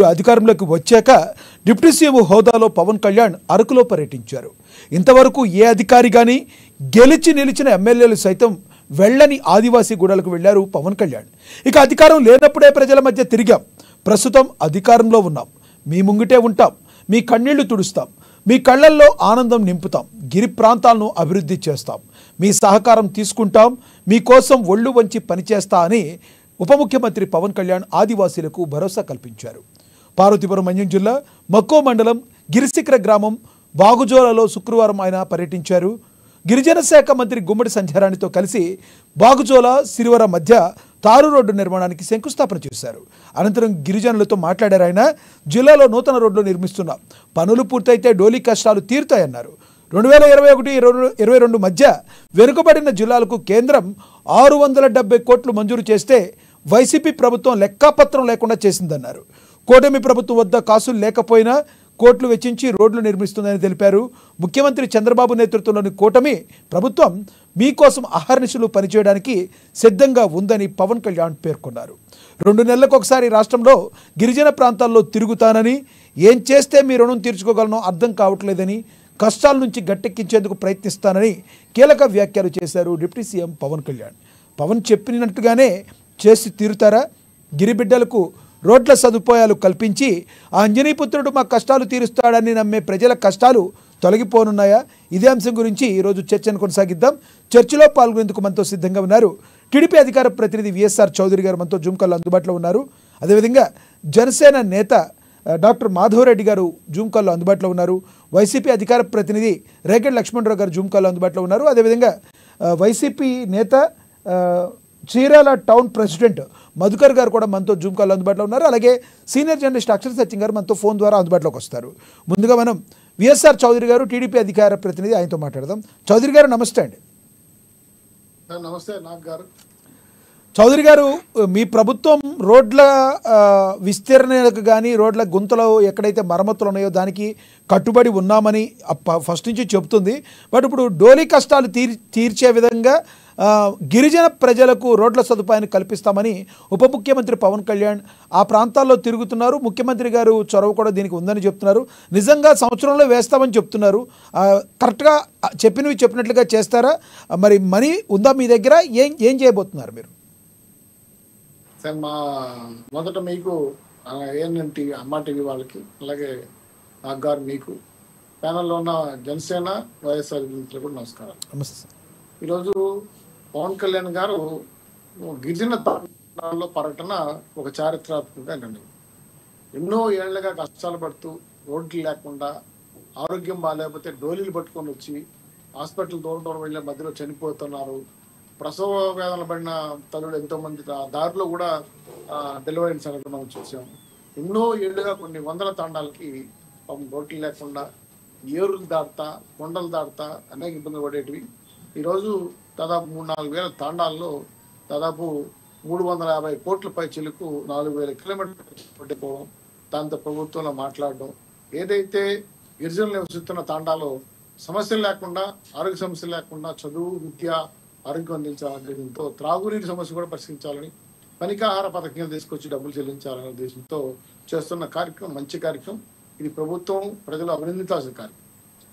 అధికారంలోకి వచ్చాక deputy CM హోదాలో పవన్ కళ్యాణ్ అరకులో పర్యటించారు. ఇంతవరకు ఏ అధికారి కానీ గెలిచి నిలిచిన ఎమ్మెల్యేలు సైతం వెళ్ళని ఆదివాసీ గూడలకు వెళ్లారు పవన్ కళ్యాణ్. ఇక అధికారం లేనప్పుడే ప్రజల మధ్య తిరిగాం, ప్రస్తుతం అధికారంలో ఉన్నాం, మీ ముంగిటే ఉంటాం, మీ కన్నీళ్లు తుడుస్తాం, మీ కళ్లల్లో ఆనందం నింపుతాం, గిరి ప్రాంతాలను అభివృద్ధి చేస్తాం, మీ సహకారం తీసుకుంటాం, మీకోసం ఒళ్ళు వంచి పనిచేస్తా అని ఉప ముఖ్యమంత్రి పవన్ కళ్యాణ్ ఆదివాసీలకు భరోసా కల్పించారు. పార్వతీపురం మన్యం జిల్లా మక్కో మండలం గిరిశిఖర గ్రామం బాగుజోలలో శుక్రవారం ఆయన పర్యటించారు. గిరిజన శాఖ మంత్రి గుమ్మడి సంధ్యారాణితో కలిసి బాగుజోల సిరివర మధ్య తారు రోడ్డు నిర్మాణానికి శంకుస్థాపన చేశారు. అనంతరం గిరిజనులతో మాట్లాడారు ఆయన. జిల్లాలో నూతన రోడ్లు నిర్మిస్తున్నాం, పనులు పూర్తయితే డోలీ కష్టాలు తీరుతాయన్నారు. 2021-22 మధ్య వెనుకబడిన జిల్లాలకు కేంద్రం 670 కోట్లు మంజూరు చేస్తే వైసీపీ ప్రభుత్వం లెక్కాపత్రం లేకుండా చేసిందన్నారు. కూటమి ప్రభుత్వం వద్ద కాసులు లేకపోయినా కోట్లు వెచ్చించి రోడ్లు నిర్మిస్తుందని తెలిపారు. ముఖ్యమంత్రి చంద్రబాబు నేతృత్వంలోని కూటమి ప్రభుత్వం మీకోసం అహర్నిశలు పనిచేయడానికి సిద్ధంగా ఉందని పవన్ కళ్యాణ్ పేర్కొన్నారు. 2 నెలలకు ఒకసారి రాష్ట్రంలో గిరిజన ప్రాంతాల్లో తిరుగుతానని, ఏం చేస్తే మీ రుణం తీర్చుకోగలనో అర్థం కావట్లేదని, కష్టాల నుంచి గట్టెక్కించేందుకు ప్రయత్నిస్తానని కీలక వ్యాఖ్యలు చేశారు డిప్యూటీ సీఎం పవన్ కళ్యాణ్. పవన్ చెప్పినట్టుగానే చేసి తీరుతారా? గిరిబిడ్డలకు రోడ్ల సదుపాయాలు కల్పించి ఆంజనేయపుత్రుడు మా కష్టాలు తీరుస్తాడని నమ్మే ప్రజల కష్టాలు తొలగిపోనున్నాయా? ఇదే అంశం గురించి ఈరోజు చర్చను కొనసాగిద్దాం. చర్చలో పాల్గొనేందుకు మనతో సిద్ధంగా ఉన్నారు టీడీపీ అధికార ప్రతినిధి విఎస్ఆర్ చౌదరి గారు మనతో జూమ్ కాల్లో అందుబాటులో ఉన్నారు. అదేవిధంగా జనసేన నేత డాక్టర్ మాధవరెడ్డి గారు జూమ్ కాల్లో అందుబాటులో ఉన్నారు. వైసీపీ అధికార ప్రతినిధి రేగడి లక్ష్మణరావు గారు జూమ్ కాల్లో అందుబాటులో ఉన్నారు. అదేవిధంగా వైసీపీ నేత చీరాల టౌన్ ప్రెసిడెంట్ మధుకర్ గారు కూడా మనతో జూమ్ కాల్లో అందుబాటులో ఉన్నారు. అలాగే సీనియర్ జర్నలిస్ట్ అక్షర సత్యం గారు మనతో ఫోన్ ద్వారా అందుబాటులోకి వస్తారు. ముందుగా మనం విఎస్ఆర్ చౌదరి గారు టీడీపీ అధికార ప్రతినిధి, ఆయనతో మాట్లాడదాం. చౌదరి గారు నమస్తే అండి. నమస్తే నాగ్ గారు. చౌదరి గారు, మీ ప్రభుత్వం రోడ్ల విస్తీర్ణకు కానీ రోడ్ల గుంతలు ఎక్కడైతే మరమ్మతులు ఉన్నాయో దానికి కట్టుబడి ఉన్నామని ఫస్ట్ నుంచి చెబుతుంది. బట్ ఇప్పుడు డోలీ కష్టాలు తీర్చే విధంగా గిరిజన ప్రజలకు రోడ్ల సదుపాయాన్ని కల్పిస్తామని ఉప ముఖ్యమంత్రి పవన్ కళ్యాణ్ ఆ ప్రాంతాల్లో తిరుగుతున్నారు. ముఖ్యమంత్రి గారు చొరవ కూడా దీనికి ఉందని చెప్తున్నారు. నిజంగా సంవత్సరంలో వేస్తామని చెప్తున్నారు. కరెక్ట్గా చెప్పినట్లుగా చేస్తారా? మరి మనీ ఉందా మీ దగ్గర? ఏం చేయబోతున్నారు మీరు? సార్, మా మొదట మీకు ఏఎన్ఎన్ టీవీ, అమ్మా టీవీ వాళ్ళకి, అలాగే నాగ్ గారు, మీకు ప్యానల్లో ఉన్న జనసేన వైఎస్ఆర్ మిత్రులు కూడా నమస్కారం. నమస్తే సార్. ఈరోజు పవన్ కళ్యాణ్ గారు గిరిజన ప్రాంతాల్లో పర్యటన ఒక చారిత్రాత్మకంగా నిర్ణయం. ఎన్నో ఏళ్లుగా కష్టాలు పడుతూ రోడ్లు లేకుండా, ఆరోగ్యం బాగాలేకపోతే డోలీలు పట్టుకొని వచ్చి హాస్పిటల్ దూరం వెళ్ళే మధ్యలో చనిపోతున్నారు. ప్రసవ వేదనలు పడిన తల్లులు ఎంతోమంది దారిలో కూడా డెలివరీ సంగతి మనం చూసాము. ఎన్నో ఏళ్ళుగా కొన్ని వందల తాండాలకి రోడ్లు లేకుండా ఏరులు దాటుతా, కొండలు దాటుతా అనేక ఇబ్బందులు పడేటివి. ఈరోజు దాదాపు 3-4 వేల తాండాల్లో దాదాపు 350 కోట్ల పై చిలుకు 4,000 కిలోమీటర్లు పట్టిపోవడం, దాంతో ప్రభుత్వంలో మాట్లాడడం, ఏదైతే గిరిజనులు నివసిస్తున్న తాండాలో సమస్యలు లేకుండా, ఆరోగ్య సమస్యలు లేకుండా, చదువు, విద్య, ఆరోగ్యం అందించాలనే ఉద్దేశంతో త్రాగునీటి సమస్య కూడా పరిష్కరించాలని, పనికాహార పథకం తీసుకొచ్చి డబ్బులు చెల్లించాలనే ఉద్దేశంతో చేస్తున్న కార్యక్రమం మంచి కార్యక్రమం. ఇది ప్రభుత్వం, ప్రజలు అభినందించాల్సిన కార్యక్రమం.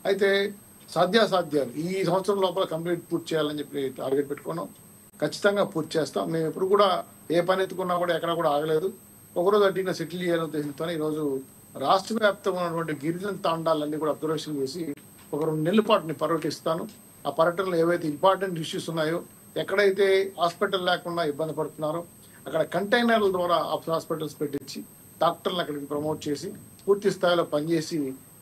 అయితే సాధ్యాసాధ్యాలు ఈ సంవత్సరం లోపల పూర్తి చేయాలని చెప్పి టార్గెట్ పెట్టుకున్నాం. ఖచ్చితంగా పూర్తి చేస్తాం. మేము ఎప్పుడు కూడా ఏ పని ఎత్తుకున్నా కూడా ఎక్కడ కూడా ఆగలేదు. ఒకరోజు అడ్డీగా సెటిల్ చేయాలనే ఉద్దేశంతో ఈరోజు రాష్ట్ర వ్యాప్తంగా ఉన్నటువంటి గిరిజన తాండాలన్నీ కూడా అబ్జర్వేషన్ చేసి ఒక 2 నెలల పాటు నేను పర్యటిస్తాను. ఆ పర్యటనలో ఏవైతే ఇంపార్టెంట్ ఇష్యూస్ ఉన్నాయో, ఎక్కడైతే హాస్పిటల్ లేకుండా ఇబ్బంది పడుతున్నారో అక్కడ కంటైనర్ల ద్వారా హాస్పిటల్స్ పెట్టించి డాక్టర్లు అక్కడికి ప్రమోట్ చేసి పూర్తి స్థాయిలో పనిచేసి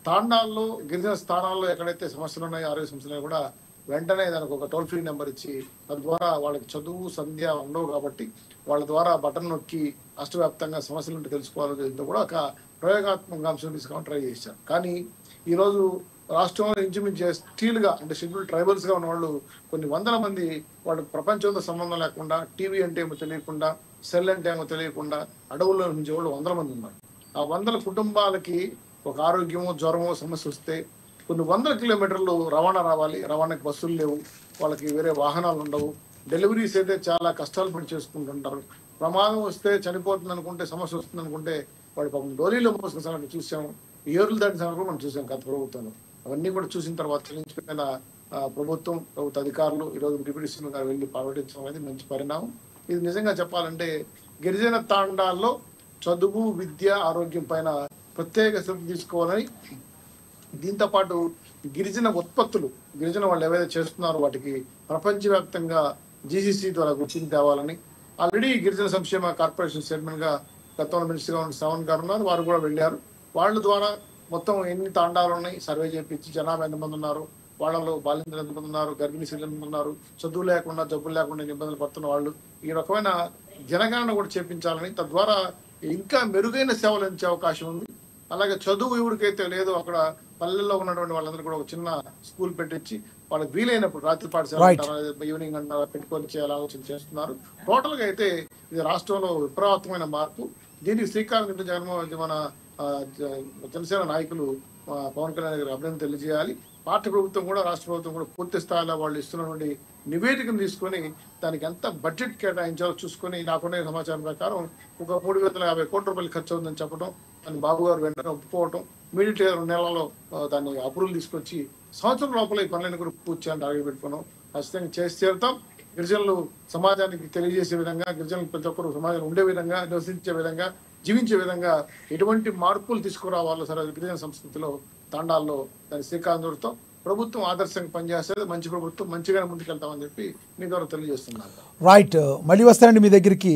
తాండాల్లో, గిరిజన స్థానాల్లో ఎక్కడైతే సమస్యలు ఉన్నాయో, ఆరోగ్య సమస్యలు కూడా వెంటనే దానికి ఒక టోల్ ఫ్రీ నెంబర్ ఇచ్చి తద్వారా వాళ్ళకి చదువు, సంధ్య ఉండవు కాబట్టి వాళ్ళ ద్వారా బటన్ నొక్కి రాష్ట్రవ్యాప్తంగా సమస్యలు ఉంటే తెలుసుకోవాలని కూడా ఒక ప్రయోగాత్మక అంశం తీసుకోవడం ట్రై చేశారు. కానీ ఈరోజు రాష్ట్రంలో ఇంచుమించు స్టీల్గా, అంటే షెడ్యూల్ ట్రైబల్స్గా ఉన్న వాళ్ళు కొన్ని వందల మంది, వాళ్ళకి ప్రపంచంతో సంబంధం లేకుండా, టీవీ అంటే ఏమో తెలియకుండా, సెల్ అంటే ఏమో తెలియకుండా అడవుల్లో నుంచి వాళ్ళు 100 మంది ఉన్నారు. ఆ 100 కుటుంబాలకి ఒక ఆరోగ్యమో, జ్వరమో సమస్య వస్తే కొన్ని 100 కిలోమీటర్లు రవాణా రావాలి. రవాణాకి బస్సులు లేవు, వాళ్ళకి వేరే వాహనాలు ఉండవు. డెలివరీస్ అయితే చాలా కష్టాలు పడి చేసుకుంటుంటారు. ప్రమాదం వస్తే, చనిపోతుంది అనుకుంటే, సమస్య వస్తుంది అనుకుంటే వాడు పాపం డోలీలో మోసుకున్న సంఘటన చూసాం, ఏర్లు దాటిన సంఘటన కూడా మనం చూసాం గత ప్రభుత్వంలో. అవన్నీ కూడా చూసిన తర్వాత చెల్లించిపోయిన ప్రభుత్వ అధికారులు ఈరోజు డిప్యూటీ సీఎం గారు వెళ్ళి పర్యటించడం అనేది మంచి పరిణామం. ఇది నిజంగా చెప్పాలంటే గిరిజన తాండాల్లో చదువు, విద్య, ఆరోగ్యం పైన ప్రత్యేక శ్రద్ధ తీసుకోవాలని, దీంతో పాటు గిరిజన ఉత్పత్తులు, గిరిజన వాళ్ళు ఏవైతే చేస్తున్నారో వాటికి ప్రపంచవ్యాప్తంగా జీసీసీ ద్వారా గుర్తింపు తేవాలని, ఆల్రెడీ గిరిజన సంక్షేమ కార్పొరేషన్ చైర్మన్ గా గతంలో మినిస్టర్గా ఉన్న శ్రవణ్ గారు ఉన్నారు, వారు కూడా వెళ్ళారు. వాళ్ళ ద్వారా మొత్తం ఎన్ని తాండాలు ఉన్నాయి సర్వే చేయించి జనాభా ఎంతమంది ఉన్నారు, వాళ్ళలో బాలింతలు ఎంతమంది ఉన్నారు, గర్భిణీ స్త్రీలు ఎంతమంది ఉన్నారు, చదువు లేకుండా జబ్బులు లేకుండా ఇబ్బందులు పడుతున్న వాళ్ళు, ఈ రకమైన జనగణన కూడా చేపించాలని, తద్వారా ఇంకా మెరుగైన సేవలు అందించే అవకాశం ఉంది. అలాగే చదువు ఎవరికైతే లేదో అక్కడ పల్లెల్లో ఉన్నటువంటి వాళ్ళందరూ కూడా ఒక చిన్న స్కూల్ పెట్టించి వాళ్ళకి వీలైనప్పుడు రాత్రి పాఠశాల ఈవినింగ్ అంటారా పెట్టుకొని చేయాలని ఆలోచన చేస్తున్నారు. టోటల్ గా అయితే ఇది రాష్ట్రంలో విప్లవాత్మకమైన మార్పు. దీనికి శ్రీకారం చుట్టూ జగన్మోహన్ మన జనసేన నాయకులు పవన్ కళ్యాణ్ గారికి అభినందన తెలియజేయాలి. పార్టీ ప్రభుత్వం కూడా రాష్ట్ర ప్రభుత్వం కూడా పూర్తి స్థాయిలో వాళ్ళు ఇస్తున్నటువంటి నివేదికను తీసుకొని దానికి ఎంత బడ్జెట్ కేటాయించాలో చూసుకొని, నాకున్న సమాచారం ప్రకారం ఒక 350 కోట్ల రూపాయలు ఖర్చు అవుతుందని చెప్పడం, దాన్ని బాబు గారు వెంటనే ఒప్పుకోవటం, ఇమీడియట్గా 2 నెలల్లో దాన్ని అప్రూవల్ తీసుకొచ్చి సంవత్సరం లోపల ఈ పనులను కూడా పూర్తి చేయాలని టార్గెట్ పెట్టుకున్నాం. ఖచ్చితంగా చేసి తీరుతాం. గిరిజనులు సమాజానికి తెలియజేసే విధంగా, గిరిజనులు ప్రతి ఒక్కరు సమాజంలో ఉండే విధంగా, నివసించే విధంగా, జీవించే విధంగా ఎటువంటి మార్పులు తీసుకురావాలో సరే గిరిజన సంస్కృతిలో తాండాల్లో దాన్ని శ్రీకారం చుడతాం. ప్రభుత్వం ఆదర్శంగా పనిచేస్తుంది, మంచి ప్రభుత్వం, మంచిగానే ముందుకెళ్తామని చెప్పి మీ ద్వారా తెలియజేస్తున్నాను. రైట్, మళ్ళీ వస్తానండి మీ దగ్గరికి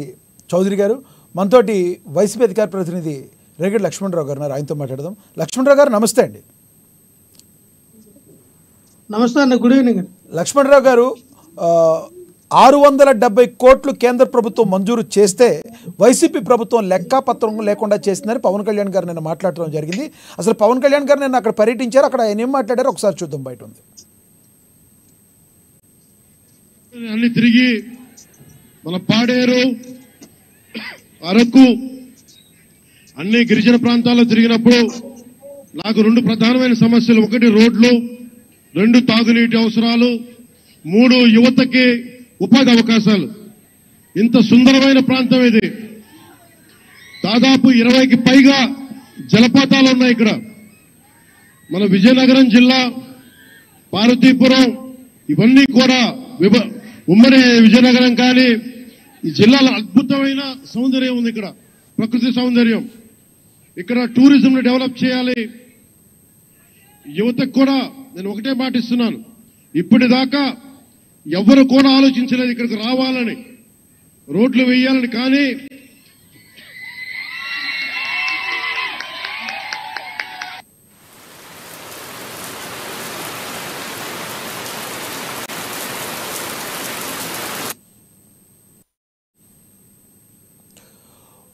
చౌదరి గారు. మనతోటి వైసీపీ అధికార ప్రతినిధి రేగడి లక్ష్మణరావు గారు ఉన్నారు, ఆయనతో మాట్లాడదాం. లక్ష్మణరావు గారు నమస్తే అండి. నమస్తే అండి, గుడ్ ఈవినింగ్. లక్ష్మణరావు గారు, 670 కోట్లు కేంద్ర ప్రభుత్వం మంజూరు చేస్తే వైసీపీ ప్రభుత్వం లెక్కాపత్రం లేకుండా చేసిందని పవన్ కళ్యాణ్ గారు నిన్న మాట్లాడటం జరిగింది. అసలు పవన్ కళ్యాణ్ గారు నిన్న అక్కడ పర్యటించారు, అక్కడ ఆయన ఏం మాట్లాడారో ఒకసారి చూద్దాం. బయట ఉంది అన్ని తిరిగి మన పాడేరు, అరకు, అన్ని గిరిజన ప్రాంతాల్లో తిరిగినప్పుడు నాకు 2 ప్రధానమైన సమస్యలు, 1 రోడ్లు, 2 తాగునీటి అవసరాలు, 3 యువతకి ఉపాధి అవకాశాలు. ఇంత సుందరమైన ప్రాంతం ఇది. దాదాపు 20కి పైగా జలపాతాలు ఉన్నాయి ఇక్కడ. మన విజయనగరం జిల్లా, పార్వతీపురం, ఇవన్నీ కూడా ఉమ్మడి విజయనగరం కానీ ఈ జిల్లాలో అద్భుతమైన సౌందర్యం ఉంది. ఇక్కడ ప్రకృతి సౌందర్యం. ఇక్కడ టూరిజం డెవలప్ చేయాలి. యువతకు కూడా నేను ఒకటే మాట ఇస్తున్నాను, ఇప్పటిదాకా ఎవరు కూడా ఆలోచించలేదు ఇక్కడికి రావాలని, రోడ్లు వేయాలని. కానీ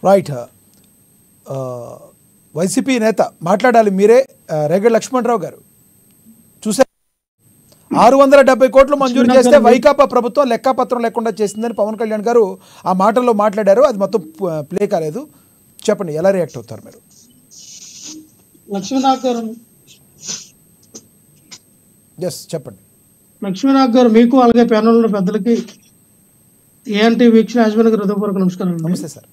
రైట్, వైసీపీ నేత మాట్లాడాలి మీరే. రేగడి లక్ష్మణరావు గారు, చూసా 670 కోట్లు మంజూరు చేస్తే వైకాపా ప్రభుత్వం లెక్కాపత్రం లేకుండా చేసిందని పవన్ కళ్యాణ్ గారు ఆ మాటల్లో మాట్లాడారు. అది మొత్తం ప్లే కాలేదు. చెప్పండి, ఎలా రియాక్ట్ అవుతారు మీరు? చెప్పండి. లక్ష్మీనాథ్ గారు, మీకు అలాగే ప్యానల్ ఉన్న పెద్దలకి, ఏఎన్టీ వీక్షణ యాజమాన్యానికి హృదయపూర్వక నమస్కారం. నమస్తే సార్.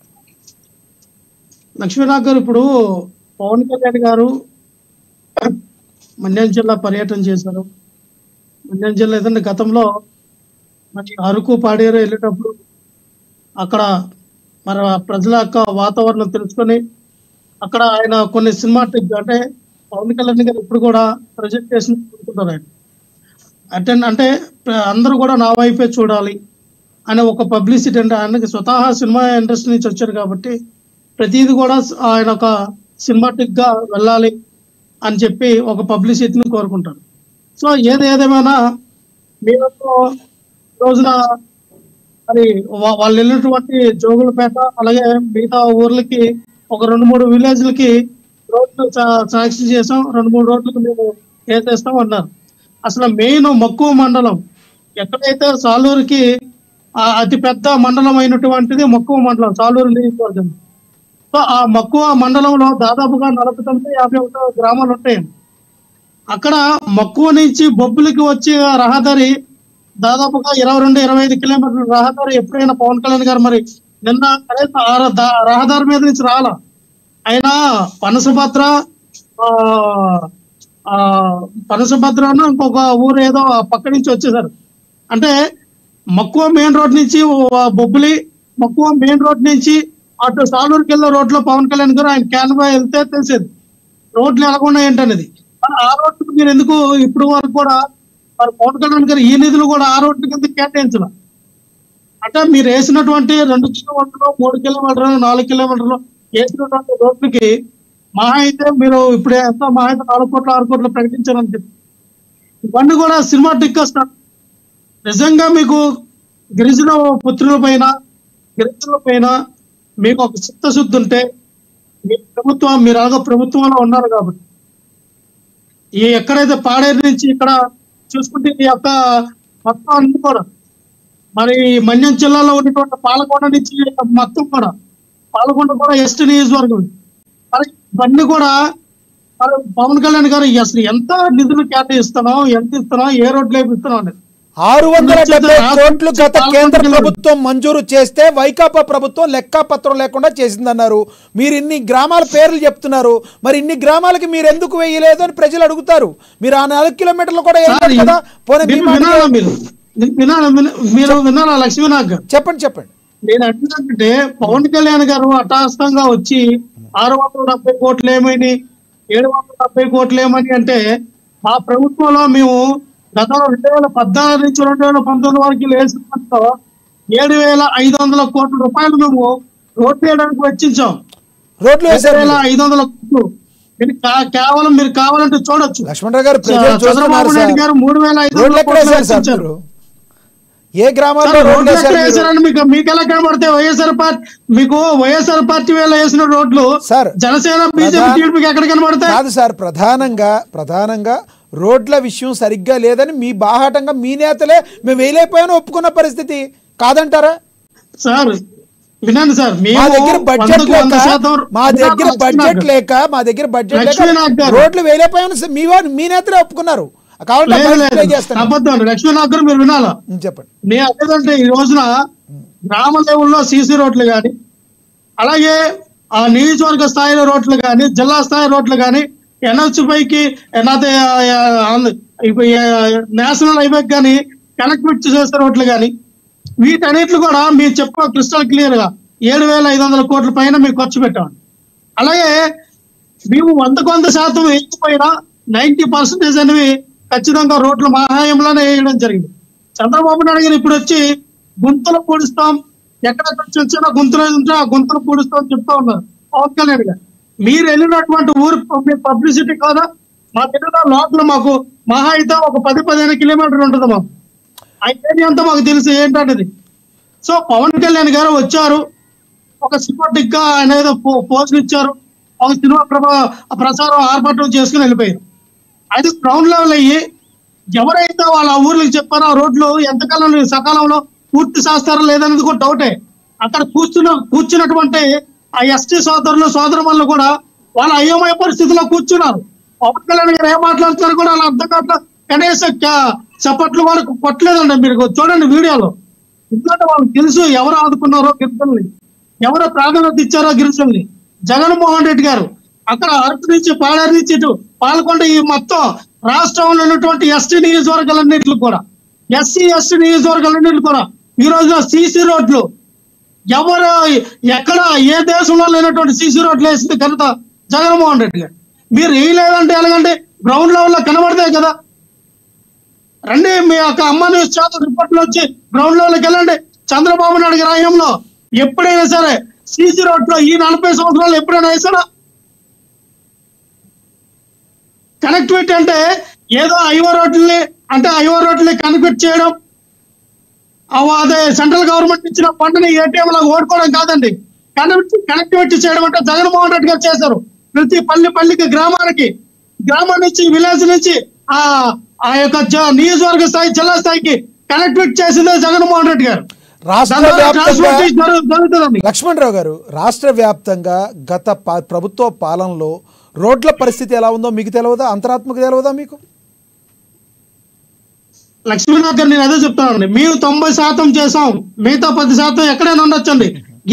లక్ష్మీనాథ్ గారు, ఇప్పుడు పవన్ కళ్యాణ్ గారు మన్యం జిల్లా పర్యటన చేశారు. మన్యం జిల్లా ఏదంటే గతంలో మరి అరకు, పాడేరు వెళ్ళేటప్పుడు అక్కడ మన ప్రజల యొక్క వాతావరణం తెలుసుకొని అక్కడ ఆయన కొన్ని సినిమాటిక్, అంటే పవన్ కళ్యాణ్ గారు ఇప్పుడు కూడా ప్రజెంటేషన్ అనుకుంటారు. ఆయన అంటే అందరూ కూడా నా వైపే చూడాలి అనే ఒక పబ్లిసిటీ, అంటే ఆయనకి స్వతహా సినిమా ఇండస్ట్రీ నుంచి వచ్చారు కాబట్టి ప్రతిదీ కూడా ఆయన ఒక సినిమాటిక్ గా వెళ్ళాలి అని చెప్పి ఒక పబ్లిసిటీని కోరుకుంటారు. సో ఏదేమైనా మేము రోజున మరి వాళ్ళు వెళ్ళినటువంటి జోగులపేట, అలాగే మిగతా ఊర్లకి ఒక 2-3 విలేజ్లకి రోడ్లు శాంక్షన్ చేసాం, 2-3 రోడ్లకు మేము వేసేస్తాం అన్నారు. అసలు మెయిన్ మక్కువ మండలం, ఎక్కడైతే సాలూరుకి అతి పెద్ద మండలం అయినటువంటిది మక్కువ మండలం, సాలూరు నియోజకవర్గం. సో ఆ మక్కువ మండలంలో దాదాపుగా 49-51 గ్రామాలు ఉంటాయి. అక్కడ మక్కువ నుంచి బొబ్బులకి వచ్చే రహదారి దాదాపుగా 22-25 కిలోమీటర్ల రహదారి ఎప్పుడైనా పవన్ కళ్యాణ్ గారు మరి నిన్న రహదారి మీద నుంచి రాలా, ఆయన పనసభద్ర పనసభద్రను ఇంకొక ఊరు ఏదో పక్క నుంచి వచ్చేసారు. అంటే మక్కువ మెయిన్ రోడ్ నుంచి బొబ్బిలి, మక్కువ మెయిన్ రోడ్ నుంచి అటు సాలూరుకి వెళ్ళే రోడ్లో పవన్ కళ్యాణ్ గారు ఆయన క్యాన్వా వెళ్తే తెలిసేది రోడ్లు ఎలాగున్నా ఏంటనేది. ఆ రోడ్డు మీరు ఎందుకు ఇప్పుడు వరకు కూడా మరి పవన్ కళ్యాణ్ గారు ఈ నిధులు కూడా ఆ రోడ్డు కింద కేటాయించాల? అంటే మీరు వేసినటువంటి 2 కిలోమీటర్లు, 3 కిలోమీటర్లు, 4 కిలోమీటర్లు వేసినటువంటి రోడ్లకి మహా అయితే మీరు ఇప్పుడు ఎంత మహా అయితే 4 కోట్లు 6 కోట్లు ప్రకటించారని చెప్పి ఇవన్నీ కూడా సినిమాటిక్ గా స్టార్ట్. నిజంగా మీకు గిరిజన పుత్రుల పైన, గిరిజనుల పైన మీకు ఒక చిత్తశుద్ధి ఉంటే మీ ప్రభుత్వం, మీరు అలాగ ప్రభుత్వంలో ఉన్నారు కాబట్టి ఈ ఎక్కడైతే పాడేరు నుంచి ఇక్కడ చూసుకుంటే ఈ యొక్క మొత్తం అన్ని కూడా మరి మన్యం జిల్లాలో ఉన్నటువంటి పాలకొండ నుంచి మొత్తం కూడా పాలకొండ కూడా ఎస్టీ నియోజకవర్గం. మరి ఇవన్నీ కూడా మరి పవన్ కళ్యాణ్ గారు అసలు ఎంత నిధులు కేటాయిస్తున్నాం, ఎంత ఇస్తున్నాం, ఏ రోడ్లు వేపిస్తున్నాం అనేది 670 కోట్లు గత కేంద్ర ప్రభుత్వం మంజూరు చేస్తే వైకాపా ప్రభుత్వం లెక్కాపత్రం లేకుండా చేసిందన్నారు. మీరు ఇన్ని గ్రామాల పేర్లు చెప్తున్నారు, మరి ఇన్ని గ్రామాలకి మీరు ఎందుకు వేయలేదు అని ప్రజలు అడుగుతారు. మీరు ఆ 4 కిలోమీటర్లు కూడా వేయలేదు కదా. మీరు విన్నారా లక్ష్మీనాథ్ గారు? చెప్పండి. నేను అడిగినట్టే పవన్ కళ్యాణ్ గారు హఠాత్తుగా వచ్చి 670 కోట్లు ఏమని, 770 కోట్లు ఏమని అంటే మా ప్రభుత్వంలో మేము గతంలో 2014 నుంచి 2019 వరకు వేసినప్పుడు 7,500 కోట్ల రూపాయలు మేము రోడ్లు వేయడానికి వెచ్చించాం. 7,500 కోట్లు కేవలం మీరు కావాలంటే చూడొచ్చు. లక్ష్మణరావు గారు, చంద్రబాబు నాయుడు గారు 3,500 కోట్లు వెచ్చించారు. ఏ గ్రామాల్లో రోడ్లు వేసారని మీకు ఎలా కనబడతాయి? వైఎస్ఆర్ పార్టీ వేళ వేసిన రోడ్లు జనసేన, బీజేపీ, టీడీపీకి ఎక్కడ కనబడతాయి? కాదు సార్, ప్రధానంగా రోడ్ల విషయం సరిగ్గా లేదని మీ బాహాటంగా మీ నేతలే మేము వేయలేకపోయాను ఒప్పుకున్న పరిస్థితి కాదంటారా సార్? వినండి సార్, మా దగ్గర బడ్జెట్ లేక రోడ్లు వేయలేకపోయాను మీ నేతలే ఒప్పుకున్నారు. లక్ష్మీనాథ్ గారు మీరు వినాలా? చెప్పండి. నేను అదేంటే ఈ రోజున గ్రామ లెవెల్లో సీసీ రోడ్లు కానీ, అలాగే ఆ నియోజకవర్గ స్థాయిలో రోడ్లు కానీ, జిల్లా స్థాయి రోడ్లు కానీ, NH5కి నేషనల్ హైవేకి కానీ కనెక్టివిటీ చేసే రోడ్లు కానీ వీటన్నిట్లు కూడా మీరు చెప్ప క్రిస్టల్ క్లియర్ గా 7,500 కోట్ల పైన మీకు ఖర్చు పెట్టాం. అలాగే మేము 100% వేయకపోయినా 90% అనేవి ఖచ్చితంగా రోడ్లు మహాయంలోనే వేయడం జరిగింది. చంద్రబాబు నాయుడు గారు ఇప్పుడు వచ్చి గుంతలు పూడుస్తాం, ఎక్కడెక్కడ చిన్న గుంతలు ఉంటే ఆ గుంతలు పూడుస్తాం అని చెప్తా ఉన్నారు పవన్ కళ్యాణ్ గారు. మీరు వెళ్ళినటువంటి ఊరు పబ్లిసిటీ కాదా? మా దగ్గర లోపల మాకు మహా అయితే ఒక 10-15 కిలోమీటర్లు ఉంటుంది. మాకు అయితే అంతా మాకు తెలుసు ఏంటంటది. సో పవన్ కళ్యాణ్ గారు వచ్చారు, ఒక సినిమాటిక్ గా ఆయన ఏదో పోస్టులు ఇచ్చారు, ఒక సినిమా ప్రచారం ఆర్భాటం చేసుకుని వెళ్ళిపోయారు. అది గ్రౌండ్ లెవెల్ అయ్యి ఎవరైతే వాళ్ళ ఊర్లకు చెప్పారో ఆ రోడ్లు ఎంతకాలం సకాలంలో పూర్తి చేస్తారో లేదనేది కూడా డౌటే. అక్కడ కూర్చున్నటువంటి ఆ ఎస్టీ సోదరులు కూడా వాళ్ళ అయోమయ పరిస్థితిలో కూర్చున్నారు. పవన్ కళ్యాణ్ గారు ఏం మాట్లాడుతున్నారు కూడా వాళ్ళ అర్థం కావట్లేదు. కనీసం చప్పట్లు కూడా కొట్టలేదండి. మీరు చూడండి వీడియోలో. ఎందుకంటే వాళ్ళకి తెలుసు ఎవరు ఆదుకున్నారో గిరిజనుల్ని, ఎవరో ప్రాధాన్యత ఇచ్చారో గిరిజనుల్ని. జగన్మోహన్ రెడ్డి గారు అక్కడ అరకు నుంచి పాడేరు నుంచి ఇటు పాల్గొండ ఈ మొత్తం రాష్ట్రంలో ఉన్నటువంటి ఎస్టీ నియోజకవర్గాలన్నింటిలో కూడా, ఎస్సీ ఎస్టీ నియోజకవర్గాలన్నింటిలో కూడా ఈ రోజున సీసీ రోడ్లు ఎవరు ఎక్కడ ఏ దేశంలో లేనటువంటి సీసీ రోడ్లు వేసింది ఘనత జగన్మోహన్ రెడ్డి గారు. మీరు వేయలేదంటే ఎలాగంటే గ్రౌండ్ లెవెల్లో కనబడతాయి కదా. రండి, మీ యొక్క అమ్మ న్యూస్ ఛానల్ రిపోర్ట్లు వచ్చి గ్రౌండ్ లెవెల్కి వెళ్ళండి. చంద్రబాబు నాయుడు గారి హయాంలో ఎప్పుడైనా సరే సీసీ రోడ్లో ఈ 40 సంవత్సరాలు ఎప్పుడైనా వేసాడా? కనెక్టివిటీ అంటే ఏదో ఐవో రోడ్లని కనెక్ట్ చేయడం, అదే సెంట్రల్ గవర్నమెంట్ ఇచ్చిన ఫండ్ని ఏటీఎం లాగా ఓడుకోవడం కాదండి. కనెక్టివిటీ చేయడం అంటే జగన్మోహన్ రెడ్డి గారు చేశారు. ప్రతి పల్లికి గ్రామం నుంచి విలేజ్ నుంచి ఆ యొక్క నియోజకవర్గ స్థాయి జిల్లా స్థాయికి కనెక్టివిటీ చేసిందే జగన్మోహన్ రెడ్డి గారు. లక్ష్మణరావు గారు, రాష్ట్ర వ్యాప్తంగా గత ప్రభుత్వ పాలనలో రోడ్ల పరిస్థితి ఎలా ఉందో మీకు తెలియదా? అంతరాత్మకు తెలియదా మీకు? లక్ష్మీనాథ్ గారు నేను అదే చెప్తానండి. మేము 90% చేసాం, మిగతా 10% ఎక్కడైనా ఉండొచ్చండి.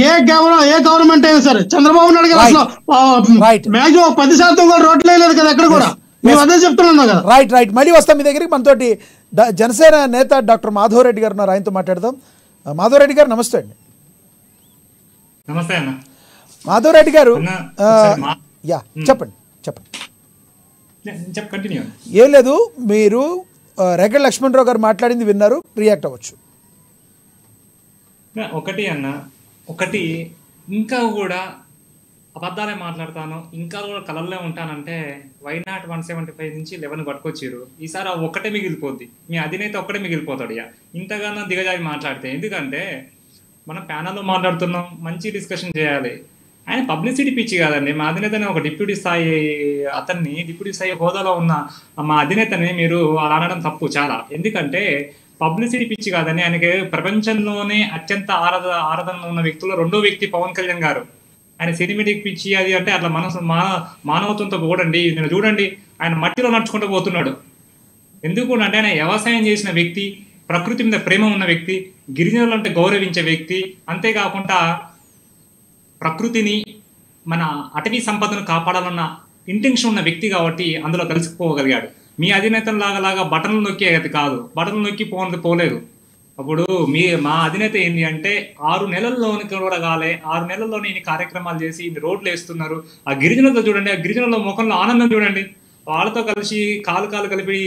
ఏ గవర్నమెంట్ అయినా సరే చంద్రబాబు నాయుడు గారు అసలు Right. మాక్సిమం 10% కూడా రోడ్లు వేయలేదు కదా ఎక్కడ కూడా. మేము అదే చెప్తున్నాం కదా. రైట్ మళ్ళీ వస్తాం మీ దగ్గరికి. మనతోటి జనసేన నేత డాక్టర్ మాధవరెడ్డి గారు ఉన్నారు, ఆయనతో మాట్లాడదాం. మాధవరెడ్డి గారు నమస్తే అండి. నమస్తే అన్న. మాధవరెడ్డి గారు యా చెప్పండి. కంటిన్యూ. ఏం లేదు, మీరు రెగ్గ లక్ష్మణరావు గారు మాట్లాడింది విన్నారు, రియాక్ట్ అవ్వచ్చు. ఒకటి ఇంకా కూడా అబద్ధాలే మాట్లాడతాను, ఇంకా కూడా కలర్లే ఉంటానంటే వైనాట్ 175 నుంచి 11 పట్టుకొచ్చారు. ఈసారి ఆ ఒక్కటే మిగిలిపోద్ది, మీ అధినేత ఒక్కటే మిగిలిపోతాడు. ఇక ఇంతగానో దిగజారి మాట్లాడితే, ఎందుకంటే మనం ప్యానల్లో మాట్లాడుతున్నాం, మంచి డిస్కషన్ చేయాలి. ఆయన పబ్లిసిటీ పిచ్చి కాదండి. మా అధినేతని ఒక డిప్యూటీ స్థాయి హోదాలో ఉన్న మా అధినేతని మీరు అలా అనడం తప్పు చాలా. ఎందుకంటే పబ్లిసిటీ పిచ్చి కాదని, ఆయనకి ప్రపంచంలోనే అత్యంత ఆరాధన ఉన్న వ్యక్తుల్లో రెండో వ్యక్తి పవన్ కళ్యాణ్ గారు. ఆయన సినిమాటిక్ పిచ్చి అది అంటే అట్లా మానవత్వంతో పోడండి. నేను చూడండి, ఆయన మట్టిలో నడుచుకుంటూ పోతున్నాడు. ఎందుకు అంటే ఆయన వ్యవసాయం చేసిన వ్యక్తి, ప్రకృతి మీద ప్రేమ ఉన్న వ్యక్తి, గిరిజనులు అంటే గౌరవించే వ్యక్తి, అంతేకాకుండా ప్రకృతిని మన అటవీ సంపదను కాపాడాలన్న ఇంటెన్షన్ ఉన్న వ్యక్తి కాబట్టి అందులో కలిసిపోగలిగాడు. మీ అధినేత లాగా బటన్లు నొక్కేది కాదు, బటన్లు నొక్కి పోలేదు. అప్పుడు మా అధినేత ఏంటి అంటే 6 నెలల్లోని కూడా కాలే, 6 నెలల్లోనే ఇన్ని కార్యక్రమాలు చేసి ఇన్ని రోడ్లు వేస్తున్నారు. ఆ గిరిజనులతో చూడండి, ఆ గిరిజనుల ముఖంలో ఆనందం చూడండి. వాళ్ళతో కలిసి కాలు కలిపి